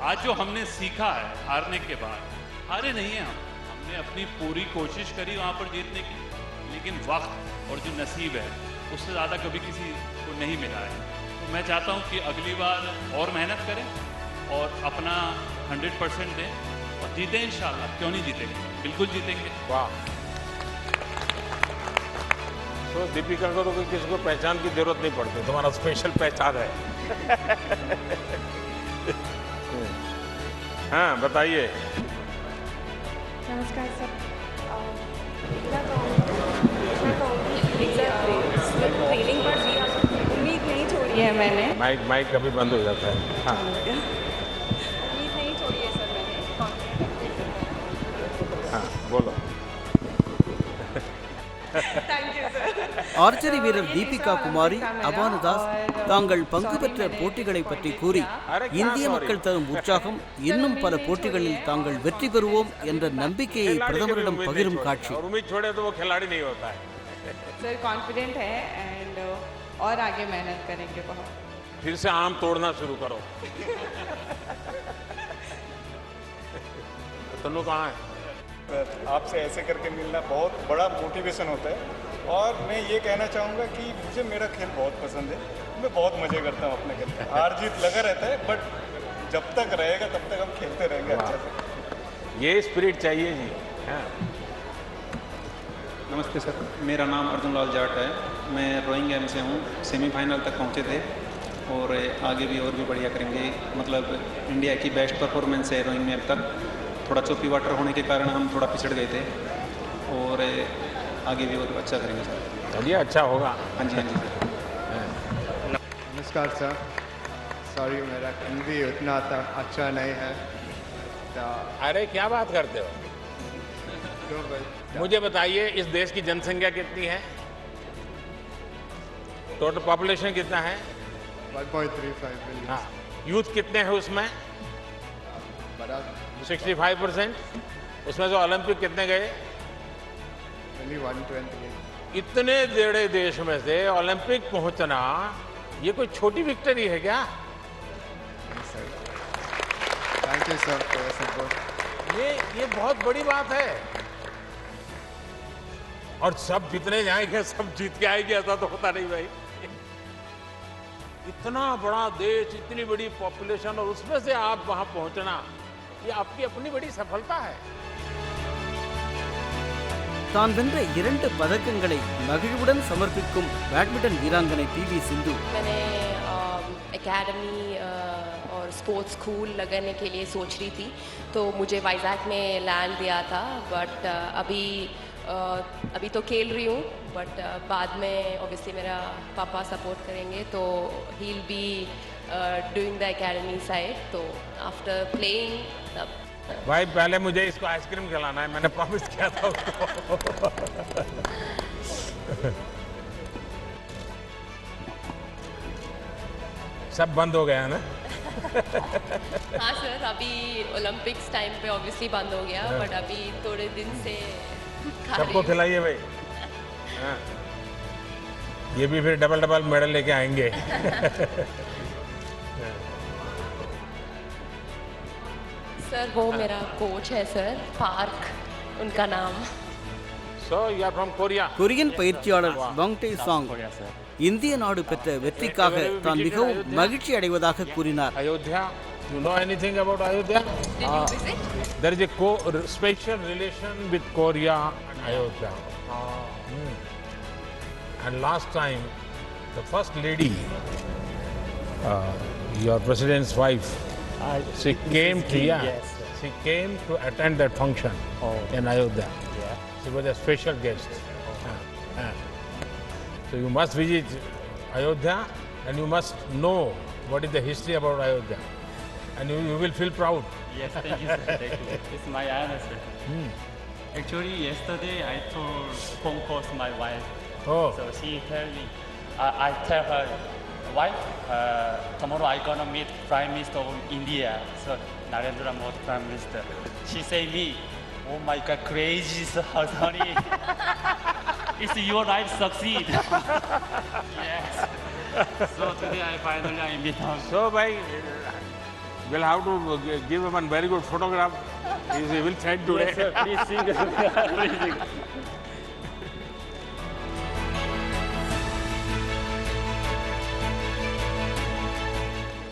आज जो हमने सीखा है हारने के बाद, हारे नहीं हैं हमने अपनी पूरी कोशिश करी वहाँ पर जीतने की, लेकिन वक्त और जो नसीब है उससे ज़्यादा कभी किसी को नहीं मिला है। तो मैं चाहता हूँ कि अगली बार और मेहनत करें और अपना 100% दें और जीतें इंशाल्लाह। क्यों नहीं जीतेंगे, बिल्कुल जीतेंगे। वाह। तो दीपिका को तो कोई किसी को पहचान की जरूरत नहीं पड़ती, तुम्हारा स्पेशल पहचान है। हाँ बताइए। नमस्कार सर। ट्रेनिंग पर भी उम्मीद नहीं छोड़ी है मैंने। माइक कभी बंद हो जाता है। हाँ उम्मीद नहीं छोड़ी है सर मैंने। हाँ बोलो। ஆர்ச்சரி வீரர் தீபிகா குமாரி, அபானுதாஸ் தாங்கள் பங்கு பெற்ற போட்டிகளை பற்றி கூறி, இந்திய மக்கள் தரும் உற்சாகம், இன்னும் பல போட்டிகளில் தாங்கள் வெற்றி பெறுவோம் என்ற நம்பிக்கையை பிரதமரிடம் பகிரும் காட்சி. सर कॉन्फिडेंट है एंड और आगे मेहनत करेंगे बहुत. फिर से आम तोड़ना शुरू करो. तनु कहाँ है? आपसे ऐसे करके मिलना बहुत बड़ा मोटिवेशन होता है और मैं ये कहना चाहूँगा कि मुझे मेरा खेल बहुत पसंद है. मैं बहुत मज़े करता हूँ अपने खेल में. हार जीत लगा रहता है बट जब तक रहेगा तब तक हम खेलते रहेंगे अच्छे से. ये स्पिरिट चाहिए जी. हाँ. नमस्ते सर, मेरा नाम अर्जुन लाल जाट है. मैं रोइंग गेम से हूँ. सेमीफाइनल तक पहुँचे थे और आगे भी और भी बढ़िया करेंगे. मतलब इंडिया की बेस्ट परफॉर्मेंस है रोइंग में अब तक. थोड़ा चोपी वाटर होने के कारण हम थोड़ा पिछड़ गए थे और आगे भी और अच्छा करेंगे सर. चलिए अच्छा होगा. हाँ जी हाँ जी सर. नमस्कार सर. सॉरी मेरा हिंदी उतना अच्छा नहीं है. अरे क्या बात करते हो. मुझे बताइए इस देश की जनसंख्या कितनी है? टोटल पॉपुलेशन कितना है? 1.35 मिलियन. हाँ. यूथ कितने हैं उसमें? 65%. उसमें से ओलंपिक कितने गए? 128. इतने बड़े देश में से ओलंपिक पहुंचना ये कोई छोटी विक्ट्री है क्या? Thank you sir for your support. ये बहुत बड़ी बात है. और सब जितने जाएंगे सब जीत के आएंगे ऐसा तो होता नहीं भाई. इतना बड़ा देश, इतनी बड़ी पॉपुलेशन और उसमें से आप वहां पहुंचना ये आपकी अपनी बड़ी सफलता है. தான் வென்ற 2 பதக்கங்களை மகிழ்வுடன் சமர்ப்பிக்கும் பேட்மிண்டன் வீராங்கனை PV சிந்து. मैंने एकेडमी और स्पोर्ट्स स्कूल लगाने के लिए सोच रही थी तो मुझे वाइजैक में लैंड दिया था बट अभी तो खेल रही हूँ बट बाद में ऑब्वियसली मेरा पापा सपोर्ट करेंगे तो he will be doing the academy side. तो आफ्टर प्लेइंग तब भाई पहले मुझे इसको आइसक्रीम खिलाना है. मैंने प्रॉमिस किया था उसको. सब बंद हो गया ना? हाँ सर, अभी ओलंपिक्स टाइम पे ऑब्वियसली बंद हो गया बट अभी थोड़े दिन से सबको खिलाइए भाई. हाँ. ये भी फिर डबल मेडल लेके आएंगे. सर वो मेरा कोच है सर, पार्क उनका नाम. So you are from Korea. Korean பயிற்சியாளர் பாங்டே சாங் இந்திய நாடு பெற்ற வெற்றிக்காக தான் மிகவும் மகிழ்ச்சி அடைவதாக கூறினார். Ayodhya, you know anything about Ayodhya? Did you visit? There is a special relation with Korea and Ayodhya. And last time, the first lady, your president's wife, she came to she came to attend that function in Ayodhya. She was a special guest. So you must visit Ayodhya and you must know what is the history about Ayodhya. And you will feel proud. Yes, thank you, sir. Thank you. It's my honor, sir. Actually, yesterday I told phone call to my wife. Oh. So she tell me, I tell her, wife, tomorrow I gonna meet Prime Minister of India. So Narendra Modi Prime Minister. She say me, oh my God, crazy, honey. It's your right to succeed. Yes. So today I finally meet her. So by we'll have to give him a very good photograph. He will send today. Yes, sir. Please sing. Please sing.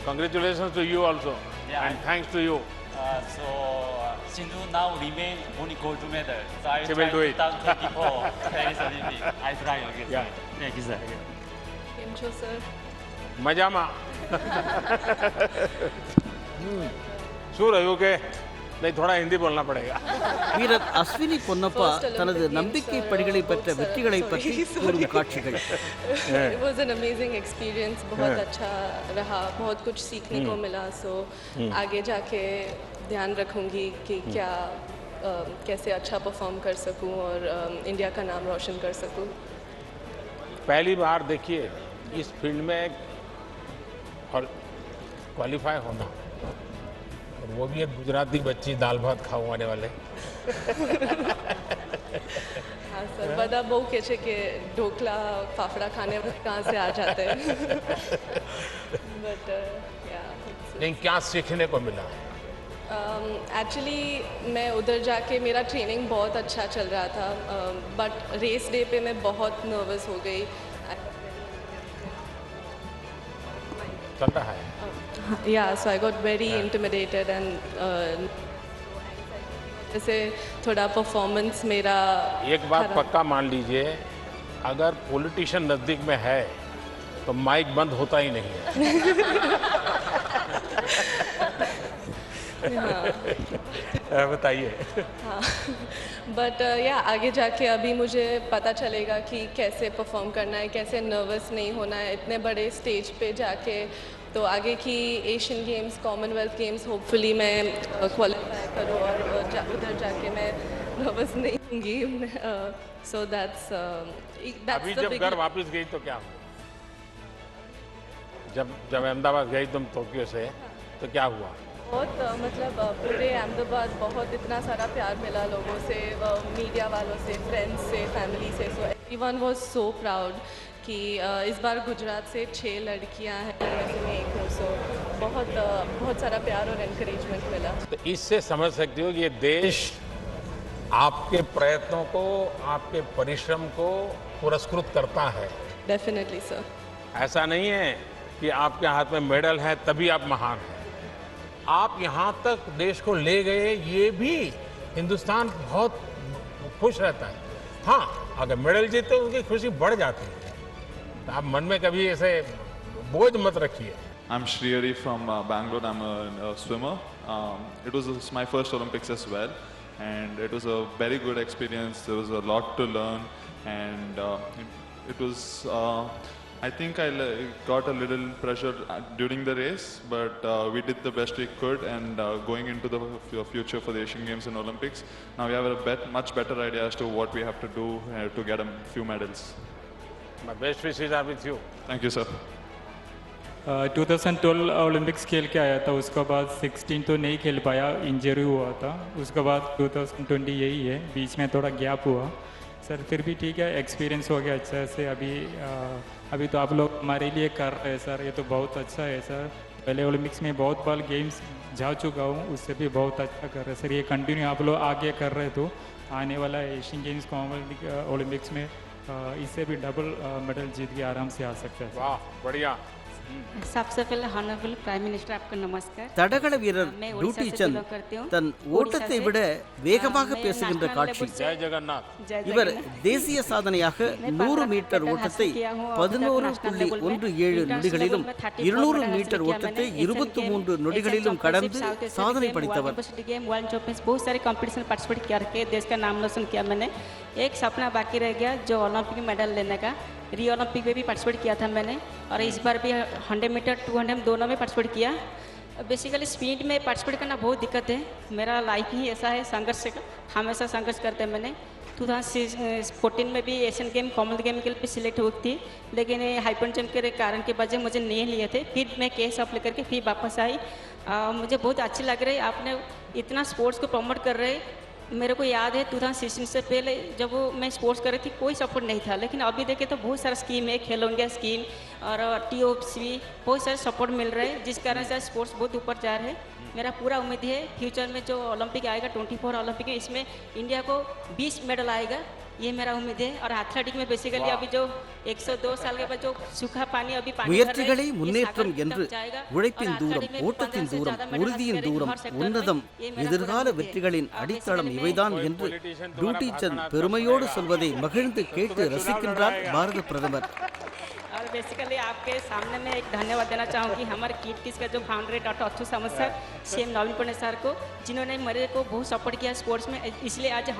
Congratulations to you also, Yeah, and thanks to you. Sindhu now remain only gold medal. So I She try will do it. 2024 Paris Olympics. I try again. Yeah. Thank you, sir. કેમ છો sir? મજામાં. શું રહ્યું કે नहीं थोड़ा हिंदी बोलना पड़ेगा. வீரர் அஸ்வினி பொன்னப்பா தனது நம்பிக்கை படிகளை பெற்ற வெற்றிகளை பற்றி கூறும் காட்சிகள். It was an amazing experience. बहुत अच्छा रहा, बहुत कुछ सीखने को मिला. So आगे जाके ध्यान रखूंगी कि क्या कैसे अच्छा परफॉर्म कर सकूं और इंडिया का नाम रोशन कर सकूं. पहली बार देखिए इस फील्ड में और क्वालिफाई होना, और वो भी एक गुजराती बच्ची दाल भात खाऊं आने वाले. हाँ सर, બધા બહુ કહે છે કે ઢોકલા ફાફડા ખાને कहाँ से आ जाते हैं. But लेकिन क्या सीखने को मिला? एक्चुअली मैं उधर जाके मेरा ट्रेनिंग बहुत अच्छा चल रहा था, बट रेस डे पे मैं बहुत नर्वस हो गई. चल रहा है. Yeah, so I got very intimidated and जैसे थोड़ा परफॉर्मेंस मेरा एक बात पक्का मान लीजिए, अगर पॉलिटिशियन नजदीक में है तो माइक बंद होता ही नहीं है. बताइए. हाँ, बट या आगे जाके अभी मुझे पता चलेगा कि कैसे परफॉर्म करना है, कैसे नर्वस नहीं होना है इतने बड़े स्टेज पे जाके. तो आगे की Asian games, Commonwealth games hopefully मैं क्वालिफाई करूँ और उधर जाके मैं नर्वस नहीं होंगी. सो दैट्स अभी जब घर वापस गई तो क्या हुआ? जब अहमदाबाद गई तुम टोक्यो से तो क्या हुआ? बहुत मतलब पूरे अहमदाबाद बहुत इतना सारा प्यार मिला लोगों से, मीडिया वालों से, फ्रेंड्स से, फैमिली से. So everyone was so proud कि इस बार गुजरात से 6 लड़कियां हैं, वैसे मैं एक हूँ. सो बहुत सारा प्यार और एनकरेजमेंट मिला. तो इससे समझ सकते हो कि ये देश आपके प्रयत्नों को, आपके परिश्रम को पुरस्कृत करता है. Definitely sir. ऐसा नहीं है कि आपके हाथ में मेडल है तभी आप महान हैं. आप यहाँ तक देश को ले गए, ये भी हिंदुस्तान बहुत खुश रहता है. हाँ, अगर मेडल जीते उनकी खुशी बढ़ जाती है. तो आप मन में कभी ऐसे बोझ मत रखिए. I'm Shriyari from Bangalore. I'm a swimmer. It was my first Olympics as well, and it was a very good experience. There was a lot to learn, and it was. I think I got a little pressure during the race, but we did the best we could, and going into the future for the Asian Games and Olympics, now we have a much better idea as to what we have to do to get a few medals. My best wishes are with you. Thank you, sir. 2012 Olympics खेल के आया था, उसके बाद 16 तो नहीं खेल पाया, इंजरी हुआ था. उसके बाद 2020 यही है, बीच में थोड़ा गैप हुआ. सर फिर भी ठीक है, एक्सपीरियंस हो गया अच्छा से. अभी तो आप लोग हमारे लिए कर रहे हैं सर, ये तो बहुत अच्छा है सर. पहले ओलंपिक्स में बहुत बार गेम्स जा चुका हूँ, उससे भी बहुत अच्छा कर रहे हैं सर. ये कंटिन्यू आप लोग आगे कर रहे तो आने वाला एशियन गेम्स, कॉमनवेल्थ ओलंपिक्स में इससे भी डबल मेडल जीत के आराम से आ सकते हैं. वाह, बढ़िया. सबसे पहले हॉनरेबल प्राइम मिनिस्टर आपको नमस्कार. தடகள வீரர் டூட்டி சந்த் தன் ஓட்டத்தை விட வேகமாக பேசுகின்ற காட்சி. ஜெய் ஜெகநாத். இவர் தேசிய சாதனையாக 100 மீட்டர் ஓட்டத்தை 11.17 நொடிகளிலும் 200 மீட்டர் ஓட்டத்தை 23 நொடிகளிலும் கடந்து சாதனை படைத்தவர். बहुत सारे कंपटीशन पार्टिसिपेट करके देश का नाम रोशन किया मैंने. एक सपना बाकी रह गया जो ओलंपिक मेडल लेने का. रियो ओलंपिक में भी पार्टिसिपेट किया था मैंने, और इस बार भी 100 मीटर 200 दोनों में पार्टिसिपेट किया. बेसिकली स्पीड में पार्टिसिपेट करना बहुत दिक्कत है. मेरा लाइफ ही ऐसा है, संघर्ष का हमेशा संघर्ष करते हैं. मैंने 2014 में भी एशियन गेम, कॉमनवेल्थ गेम के लिए सिलेक्ट हुई थी, लेकिन हाइपर जंप के कारण के वजह मुझे नहीं लिए थे. फिर मैं केस अप्लाई करके फिर वापस आई. मुझे बहुत अच्छी लग रही है, आपने इतना स्पोर्ट्स को प्रमोट कर रहे हैं. मेरे को याद है 2016 से पहले जब वो मैं स्पोर्ट्स कर रही थी कोई सपोर्ट नहीं था, लेकिन अभी देखे तो बहुत सारा स्कीम है, खेलो इंडिया स्कीम और TOPC बहुत सारे सपोर्ट मिल रहे हैं, जिस कारण से स्पोर्ट्स बहुत ऊपर जा रहे हैं। मेरा पूरा उम्मीद है फ्यूचर में जो ओलंपिक आएगा 24 ओलंपिक में, इसमें इंडिया को 20 मेडल आएगा, ये मेरा उम्मीद है। और एथलेटिक में बेसिकली अभी जो 102 साल के बाद जो सूखा पानी अभी पानी முயற்சிகளே முன்னேற்றம் என்று உழைப்பின் தூரம், ஓட்டத்தின் தூரம், உறுதியின் தூரம், உன்னதம், எதிர்கால வெற்றிகளின் அடித்தளம் இவைதான் என்று டியூட்டி சந்த் பெருமையோடு சொல்வதை மகிழ்ந்து கேட்டு ரசிக்கின்றார் பாரத பிரதமர்। और बेसिकली आपके सामने मैं एक धन्यवाद देना चाहूँगी हमारे किट किस का जो फाउंडर डॉक्टर अच्युत सामंत सर, CM नवीन पटनायक सर को, जिन्होंने मेरे को बहुत सपोर्ट किया स्पोर्ट्स में। इसलिए आज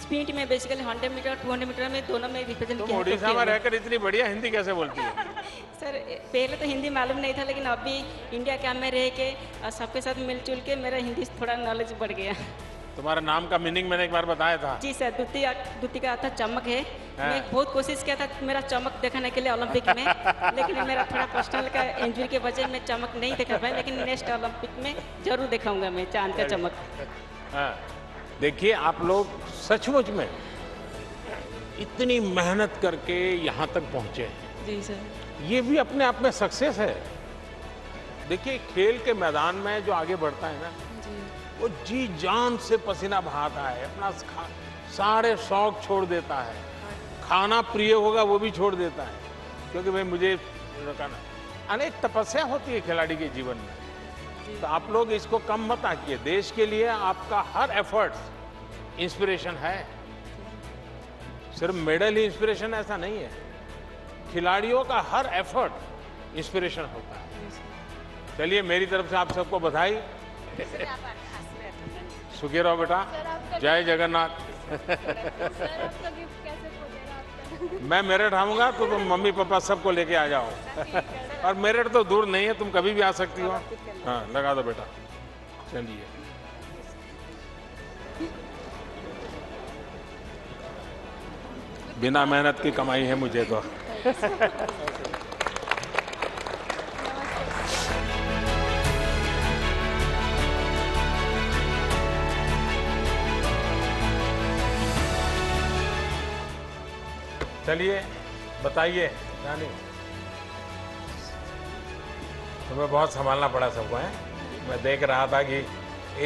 स्पीड में बेसिकली 100 मीटर 200 मीटर में दोनों में रिप्रेजेंट किया। उड़ीसा में रहकर इतनी बढ़िया हिंदी कैसे बोलती है? सर पहले तो हिंदी मालूम नहीं था, लेकिन अभी इंडिया कैंप में रह के सबके साथ मिलजुल के मेरा हिंदी थोड़ा नॉलेज बढ़ गया। तुम्हारा नाम का मीनिंग मैंने एक बार बताया था। जी सर, द्वितीय का अर्थ चमक है। मैं बहुत कोशिश किया था मेरा चमक दिखाने के लिए ओलंपिक में, लेकिन मेरा थोड़ा पर्सनल का इंजरी के वजह में चमक नहीं दिखा पाया, लेकिन नेक्स्ट ओलंपिक में जरूर दिखाऊंगा मैं चांद का चमक। देखिए आप लोग सचमुच में इतनी मेहनत करके यहाँ तक पहुँचे हैं। जी सर, ये भी अपने आप में सक्सेस है। देखिए खेल के मैदान में जो आगे बढ़ता है ना, वो जी जान से पसीना बहाता है, अपना सारे शौक छोड़ देता है, खाना प्रिय होगा वो भी छोड़ देता है, क्योंकि भाई मुझे अनेक तपस्या होती है खिलाड़ी के जीवन में। तो आप लोग इसको कम मत आकिए, देश के लिए आपका हर एफर्ट इंस्पिरेशन है। सिर्फ मेडल ही इंस्पिरेशन ऐसा नहीं है, खिलाड़ियों का हर एफर्ट इंस्पिरेशन होता है। चलिए मेरी तरफ से आप सबको बधाई। सुखी रहो बेटा, जय जगन्नाथ। मैं मेरठ आऊँगा तो तुम मम्मी पापा सबको लेके आ जाओ। और मेरठ तो दूर नहीं है, तुम कभी भी आ सकती हो। हाँ लगा दो बेटा, चलिए। बिना मेहनत की कमाई है मुझे तो। चलिए बताइए रानी, तुम्हें बहुत संभालना पड़ा सबको है। मैं देख रहा था कि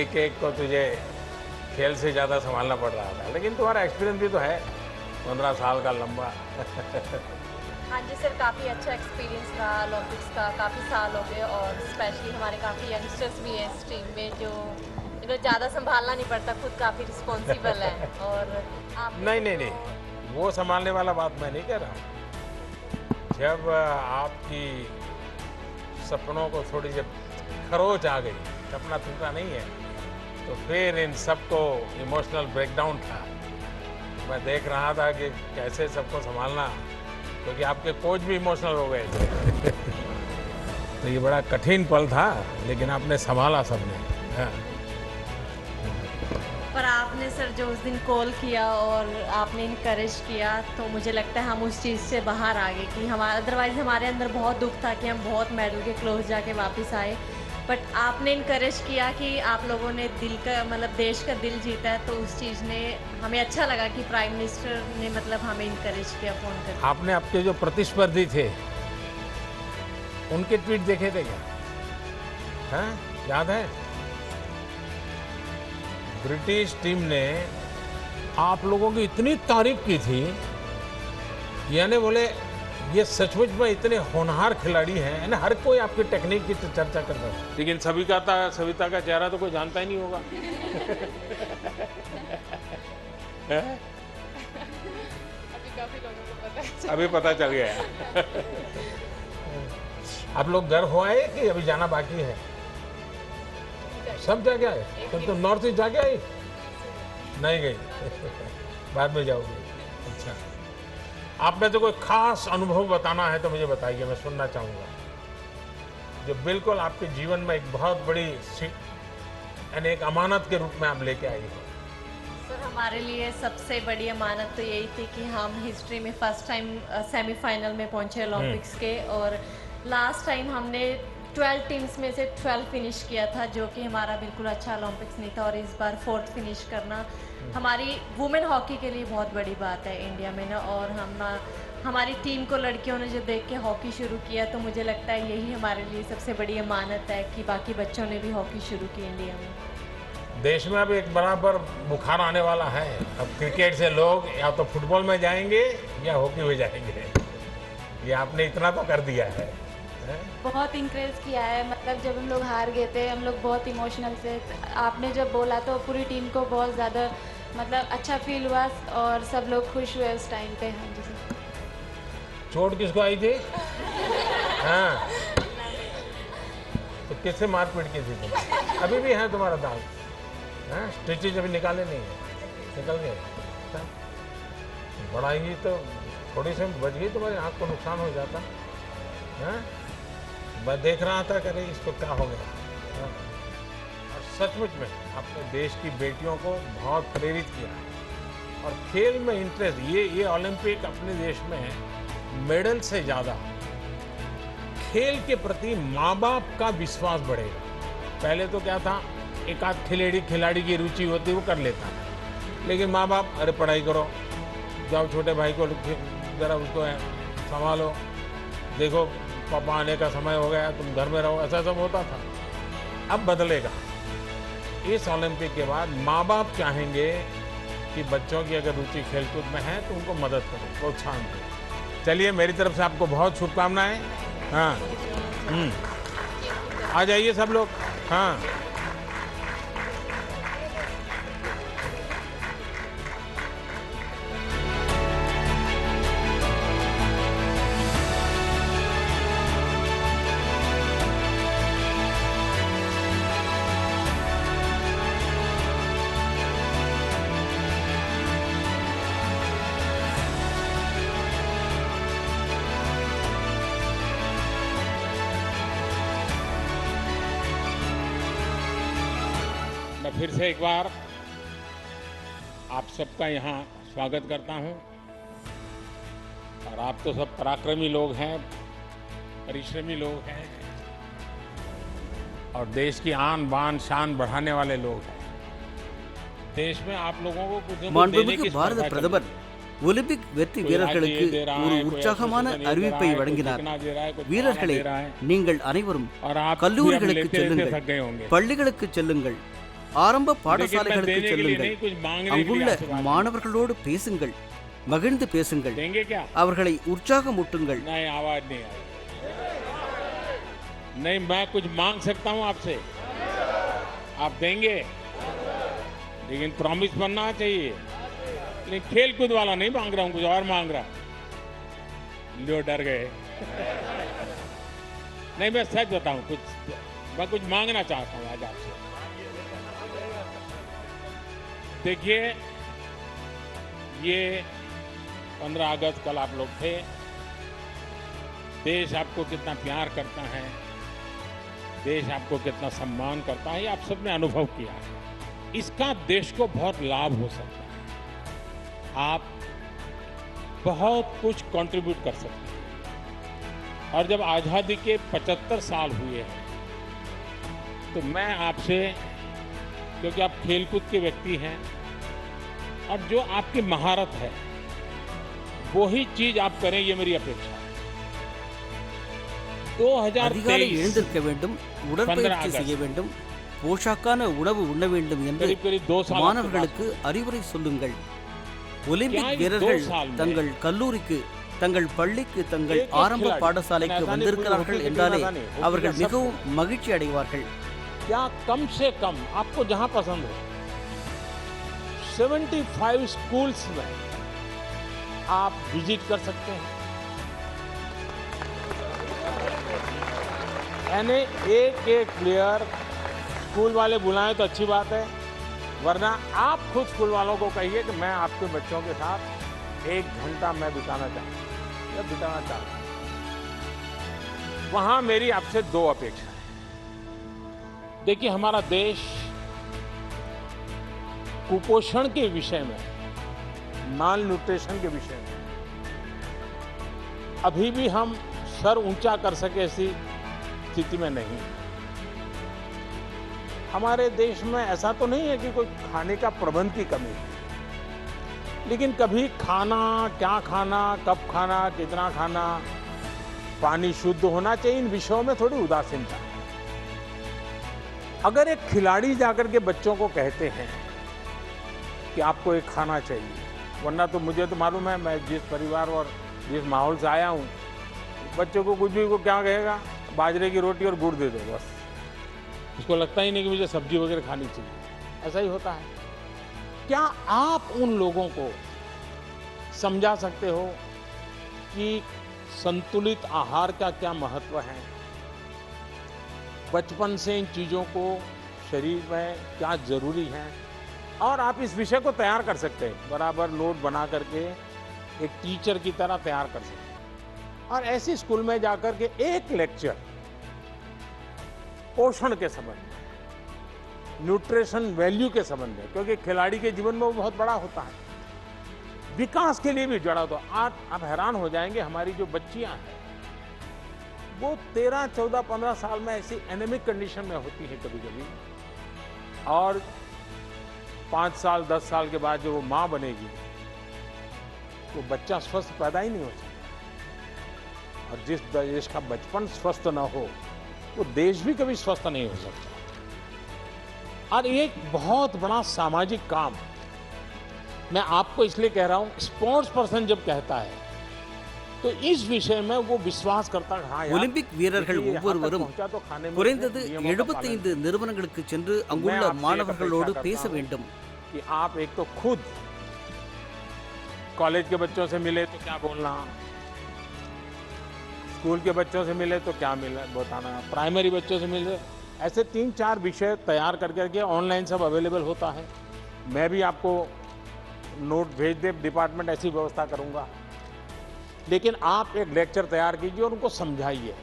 एक एक को तुझे खेल से ज़्यादा संभालना पड़ रहा था, लेकिन तुम्हारा एक्सपीरियंस भी तो है 15 साल का लंबा। हाँ जी सर, काफ़ी अच्छा एक्सपीरियंस रहा ओलंपिक्स का, काफ़ी साल हो गए और स्पेशली हमारे काफ़ी यंगस्टर्स भी हैं इस टीम में जो इनको ज़्यादा संभालना नहीं पड़ता, खुद काफ़ी रिस्पॉन्सिबल है। और आप नहीं, वो संभालने वाला बात मैं नहीं कह रहा हूँ। जब आपकी सपनों को थोड़ी जब खरोच आ गई, सपना टूटा नहीं है, तो फिर इन सबको इमोशनल ब्रेकडाउन था। मैं देख रहा था कि कैसे सबको संभालना, क्योंकि आपके कोच भी इमोशनल हो गए थे। तो ये बड़ा कठिन पल था, लेकिन आपने संभाला सबने। हाँ। पर आपने सर जो उस दिन कॉल किया और आपने इनकरेज किया, तो मुझे लगता है हम उस चीज़ से बाहर आ गए कि हमारा अदरवाइज़ हमारे अंदर बहुत दुख था कि हम बहुत मेडल के क्लोज जाके वापस आए। बट आपने इनकरेज किया कि आप लोगों ने दिल का मतलब देश का दिल जीता है, तो उस चीज़ ने हमें अच्छा लगा कि प्राइम मिनिस्टर ने मतलब हमें इनकरेज किया फ़ोन करके। आपने आपके जो प्रतिस्पर्धी थे उनके ट्वीट देखे थे क्या? हाँ याद है? ब्रिटिश टीम ने आप लोगों की इतनी तारीफ की थी, यानी बोले ये सचमुच में इतने होनहार खिलाड़ी हैं ना। हर कोई आपकी टेक्निक की चर्चा करता है, लेकिन सविता का चेहरा तो कोई जानता ही नहीं होगा। अभी पता चल गया। आप लोग घर हो आए कि अभी जाना बाकी है? सब जाके आए? तो नॉर्थ ईस्ट जाके आई? नहीं गई? बाद में जाओगे? अच्छा, आपने तो कोई खास अनुभव बताना है तो मुझे बताइए, मैं सुनना चाहूँगा, जो बिल्कुल आपके जीवन में एक बहुत बड़ी यानी एक अमानत के रूप में आप लेके आई हो। सर हमारे लिए सबसे बड़ी अमानत तो यही थी कि हम हिस्ट्री में फर्स्ट टाइम सेमीफाइनल में पहुंचे ओलंपिक्स के, और लास्ट टाइम हमने 12 टीम्स में से 12 फिनिश किया था, जो कि हमारा बिल्कुल अच्छा ओलंपिक्स नहीं था। और इस बार 4th फिनिश करना हमारी वुमेन हॉकी के लिए बहुत बड़ी बात है इंडिया में ना। और हमारी टीम को लड़कियों ने जो देख के हॉकी शुरू किया, तो मुझे लगता है यही हमारे लिए सबसे बड़ी अमानत है कि बाकी बच्चों ने भी हॉकी शुरू की इंडिया में। देश में अब एक बराबर बुखार आने वाला है। अब क्रिकेट से लोग या तो फुटबॉल में जाएंगे या हॉकी में जाएंगे। ये आपने इतना तो कर दिया है। बहुत इंकरेज किया है, मतलब जब हम लोग हार गए थे हम लोग बहुत इमोशनल थे। आपने जब बोला तो पूरी टीम को बहुत ज़्यादा मतलब अच्छा फील हुआ और सब लोग खुश हुए उस टाइम पे। हाँ जी सर। चोट किसको आई थी? हाँ, तो किससे मारपीट की थी तुम? अभी भी है तुम्हारा दाग? हाँ, स्टिचेज अभी निकाले नहीं है? निकल गए? बड़ा ही तो थोड़ी सी बच गई, तुम्हारी आँख को नुकसान हो जाता। हाँ, मैं देख रहा था कि इसको क्या हो गया। हाँ? और सचमुच में अपने देश की बेटियों को बहुत प्रेरित किया है और खेल में इंटरेस्ट। ये ओलंपिक अपने देश में मेडल से ज़्यादा खेल के प्रति माँ बाप का विश्वास बढ़ेगा। पहले तो क्या था, एक आध खिलाड़ी की रुचि होती वो कर लेता, लेकिन माँ बाप अरे पढ़ाई करो, जाओ छोटे भाई को ज़रा उसको संभालो, देखो पापा आने का समय हो गया तुम घर में रहो, ऐसा सब होता था। अब बदलेगा। इस ओलंपिक के बाद माँ बाप चाहेंगे कि बच्चों की अगर रुचि खेलकूद में है तो उनको मदद करो, प्रोत्साहन करो। चलिए, मेरी तरफ से आपको बहुत शुभकामनाएं। हाँ, आ जाइए सब लोग। हाँ, फिर से एक बार आप सबका यहाँ स्वागत करता हूँ। और आप तो सब पराक्रमी लोग हैं, परिश्रमी लोग हैं और देश की आन बान शान बढ़ाने वाले लोग हैं। देश में आप लोगों को कुछ மாண்புமிகு பாரத பிரதமர் ஒலிம்பிக் வெற்றி வீரர்களுக்கு ஒரு உற்சாகமான அறிவிப்பை வழங்கினார். வீரர்களே, நீங்கள் அனைவரும் கல்லூரிகளுக்கு செல்லுங்கள், பள்ளிகளுக்கு செல்லுங்கள், ஆரம்ப பாடசாலைகளுக்கு செல்லுங்கள், அங்குள்ள மாணவர்களோடு பேசுங்கள், மகிழ்ந்து பேசுங்கள், அவர்களை உற்சாகமூட்டுங்கள். नहीं, मैं कुछ मांग सकता हूं आपसे, आप देंगे, लेकिन प्रॉमिस बनना चाहिए। लेकिन खेल कूद वाला नहीं मांग रहा हूं, कुछ और मांग रहा। लो, डर गए। नहीं, मैं सच बताऊं, मैं कुछ मांगना चाहता हूं आज आपसे। देखिए, ये 15 अगस्त कल आप लोग थे। देश आपको कितना प्यार करता है, देश आपको कितना सम्मान करता है, ये आप सबने अनुभव किया है। इसका देश को बहुत लाभ हो सकता है। आप बहुत कुछ कंट्रीब्यूट कर सकते हैं। और जब आज़ादी के 75 साल हुए हैं, तो मैं आपसे, क्योंकि आप खेलकूद के व्यक्ति हैं और जो आपकी महारत है वही चीज आप करें, ये मेरी अपेक्षा है। அதிகாலை எழுந்திருக்க வேண்டும், உடற்பயிற்சி செய்ய வேண்டும், போஷாக்கான உணவு உண்ண வேண்டும் என்று மாணவர்களுக்கு அறிவுரை சொல்லுங்கள். ஒலிம்பிக் வீரர்கள் தங்கள் கல்லூரிக்கு, தங்கள் பள்ளிக்கு, தங்கள் ஆரம்ப பாடசாலைக்கு வந்திருக்கிறார்கள் என்றாலே அவர்கள் மிகவும் மகிழ்ச்சி அடைவார்கள். क्या कम से कम आपको जहां पसंद हो 75 स्कूल्स में आप विजिट कर सकते हैं। यानी एक प्लेयर स्कूल वाले बुलाएं तो अच्छी बात है, वरना आप खुद स्कूल वालों को कहिए कि मैं आपके बच्चों के साथ 1 घंटा मैं बिताना चाहता हूं। वहां मेरी आपसे 2 अपेक्षा है। देखिए, हमारा देश कुपोषण के विषय में, माल न्यूट्रिशन के विषय में अभी भी हम सर ऊंचा कर सके ऐसी स्थिति में नहीं। हमारे देश में ऐसा तो नहीं है कि कोई खाने का प्रबंध की कमी है, लेकिन कभी खाना, क्या खाना, कब खाना, कितना खाना, पानी शुद्ध होना चाहिए, इन विषयों में थोड़ी उदासीनता है। अगर एक खिलाड़ी जाकर के बच्चों को कहते हैं कि आपको एक खाना चाहिए, वरना तो मुझे तो मालूम है, मैं जिस परिवार और जिस माहौल से आया हूँ, बच्चों को कुछ भी को क्या कहेगा, बाजरे की रोटी और गुड़ दे दो बस। उसको लगता ही नहीं कि मुझे सब्जी वगैरह खानी चाहिए। ऐसा ही होता है। क्या आप उन लोगों को समझा सकते हो कि संतुलित आहार का क्या महत्व है? बचपन से इन चीज़ों को शरीर में क्या जरूरी है? और आप इस विषय को तैयार कर सकते हैं, बराबर नोट बना करके एक टीचर की तरह तैयार कर सकते हैं। और ऐसे स्कूल में जाकर के एक लेक्चर पोषण के संबंध में, न्यूट्रिशन वैल्यू के संबंध में, क्योंकि खिलाड़ी के जीवन में वो बहुत बड़ा होता है, विकास के लिए भी जड़ा होता है। आज आप हैरान हो जाएंगे, हमारी जो बच्चियां हैं वो 13, 14, 15 साल में ऐसी एनेमिक कंडीशन में होती है कभी कभी, और 5 साल 10 साल के बाद जो वो माँ बनेगी तो बच्चा स्वस्थ पैदा ही नहीं हो सकता। और जिस देश का बचपन स्वस्थ ना हो वो देश भी कभी स्वस्थ नहीं हो सकता। और एक बहुत बड़ा सामाजिक काम मैं आपको इसलिए कह रहा हूं, स्पोर्ट्स पर्सन जब कहता है तो इस विषय में वो विश्वास करता है। हाँ, ஒலிம்பிக் வீரர்கள் ஒவ்வொருவரும் குறைந்தது 75 நிறுவனங்களுக்கு சென்று அங்குள்ள மாணவர்களோடு பேச வேண்டும். कि आप एक तो खुद कॉलेज के बच्चों से मिले तो क्या बोलना, स्कूल के बच्चों से मिले तो क्या मिला बताना, प्राइमरी बच्चों से मिले, ऐसे 3-4 विषय तैयार करके ऑनलाइन सब अवेलेबल होता है। मैं भी आपको नोट भेज दे, डिपार्टमेंट ऐसी व्यवस्था करूंगा। लेकिन आप एक लेक्चर तैयार कीजिए और उनको समझाइए,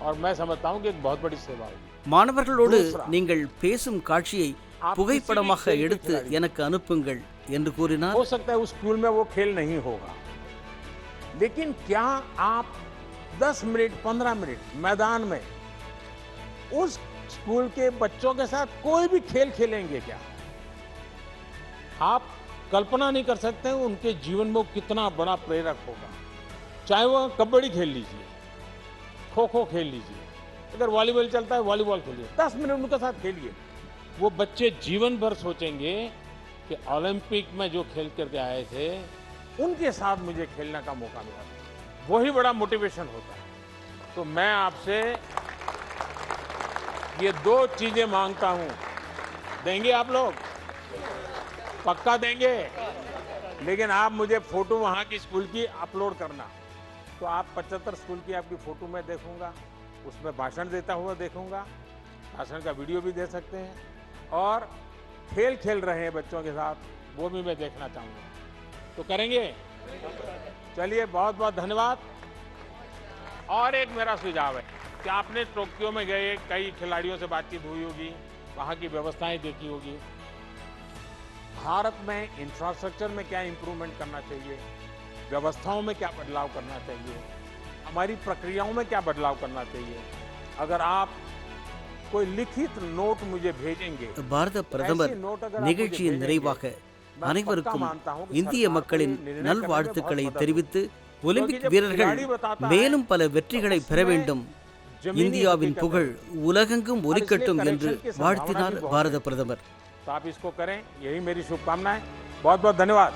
और मैं समझता हूं कि एक बहुत बड़ी सेवा होगी। மாணவர்களோடு நீங்கள் பேசும் காட்சியை புகைப்படமாக எடுத்து எனக்கு அனுப்புங்கள் என்று கூறினார். हो सकता है उस स्कूल में वो खेल नहीं होगा, लेकिन क्या आप 10 मिनट 15 मिनट मैदान में उस स्कूल के बच्चों के साथ कोई भी खेल खेलेंगे क्या? आप कल्पना नहीं कर सकते उनके जीवन में कितना बड़ा प्रेरक होगा। चाहे वो कबड्डी खेल लीजिए, खो खो खेल लीजिए, अगर वॉलीबॉल चलता है वॉलीबॉल खेलिए, 10 मिनट उनके साथ खेलिए। वो बच्चे जीवन भर सोचेंगे कि ओलंपिक में जो खेल करके आए थे उनके साथ मुझे खेलने का मौका मिला, वही बड़ा मोटिवेशन होता है। तो मैं आपसे ये 2 चीजें मांगता हूं, देंगे आप लोग? पक्का देंगे? लेकिन आप मुझे फोटो वहां की स्कूल की अपलोड करना, तो आप 75 स्कूल की आपकी फोटो मैं देखूंगा, उसमें भाषण देता हुआ देखूंगा, भाषण का वीडियो भी दे सकते हैं, और खेल खेल रहे हैं बच्चों के साथ वो भी मैं देखना चाहूंगा। तो करेंगे? चलिए, बहुत बहुत धन्यवाद। और एक मेरा सुझाव है कि आपने टोक्यो में गए, कई खिलाड़ियों से बातचीत हुई होगी, वहाँ की व्यवस्थाएं देखी होगी। भारत में इंफ्रास्ट्रक्चर में क्या इंप्रूवमेंट करना चाहिए, व्यवस्थाओं में क्या बदलाव करना चाहिए, हमारी प्रक्रियाओं में क्या बदलाव करना चाहिए। अगर आप कोई लिखित नोट मुझे भेजेंगे, பாரத பிரதமர் நிகழ்ச்சியின் நிறைவாக அனைவருக்கும் இந்திய மக்களின் நல்வாழ்த்துக்களை தெரிவித்து, ஒலிம்பிக் வீரர்கள் மேலும் பல வெற்றிகளை பெற வேண்டும், இந்தியாவின் புகழ் உலகெங்கும் ஒலிக்கட்டும் என்று வாழ்த்தினார் பாரத பிரதமர். तो आप इसको करें, यही मेरी शुभकामनाएं। बहुत बहुत धन्यवाद।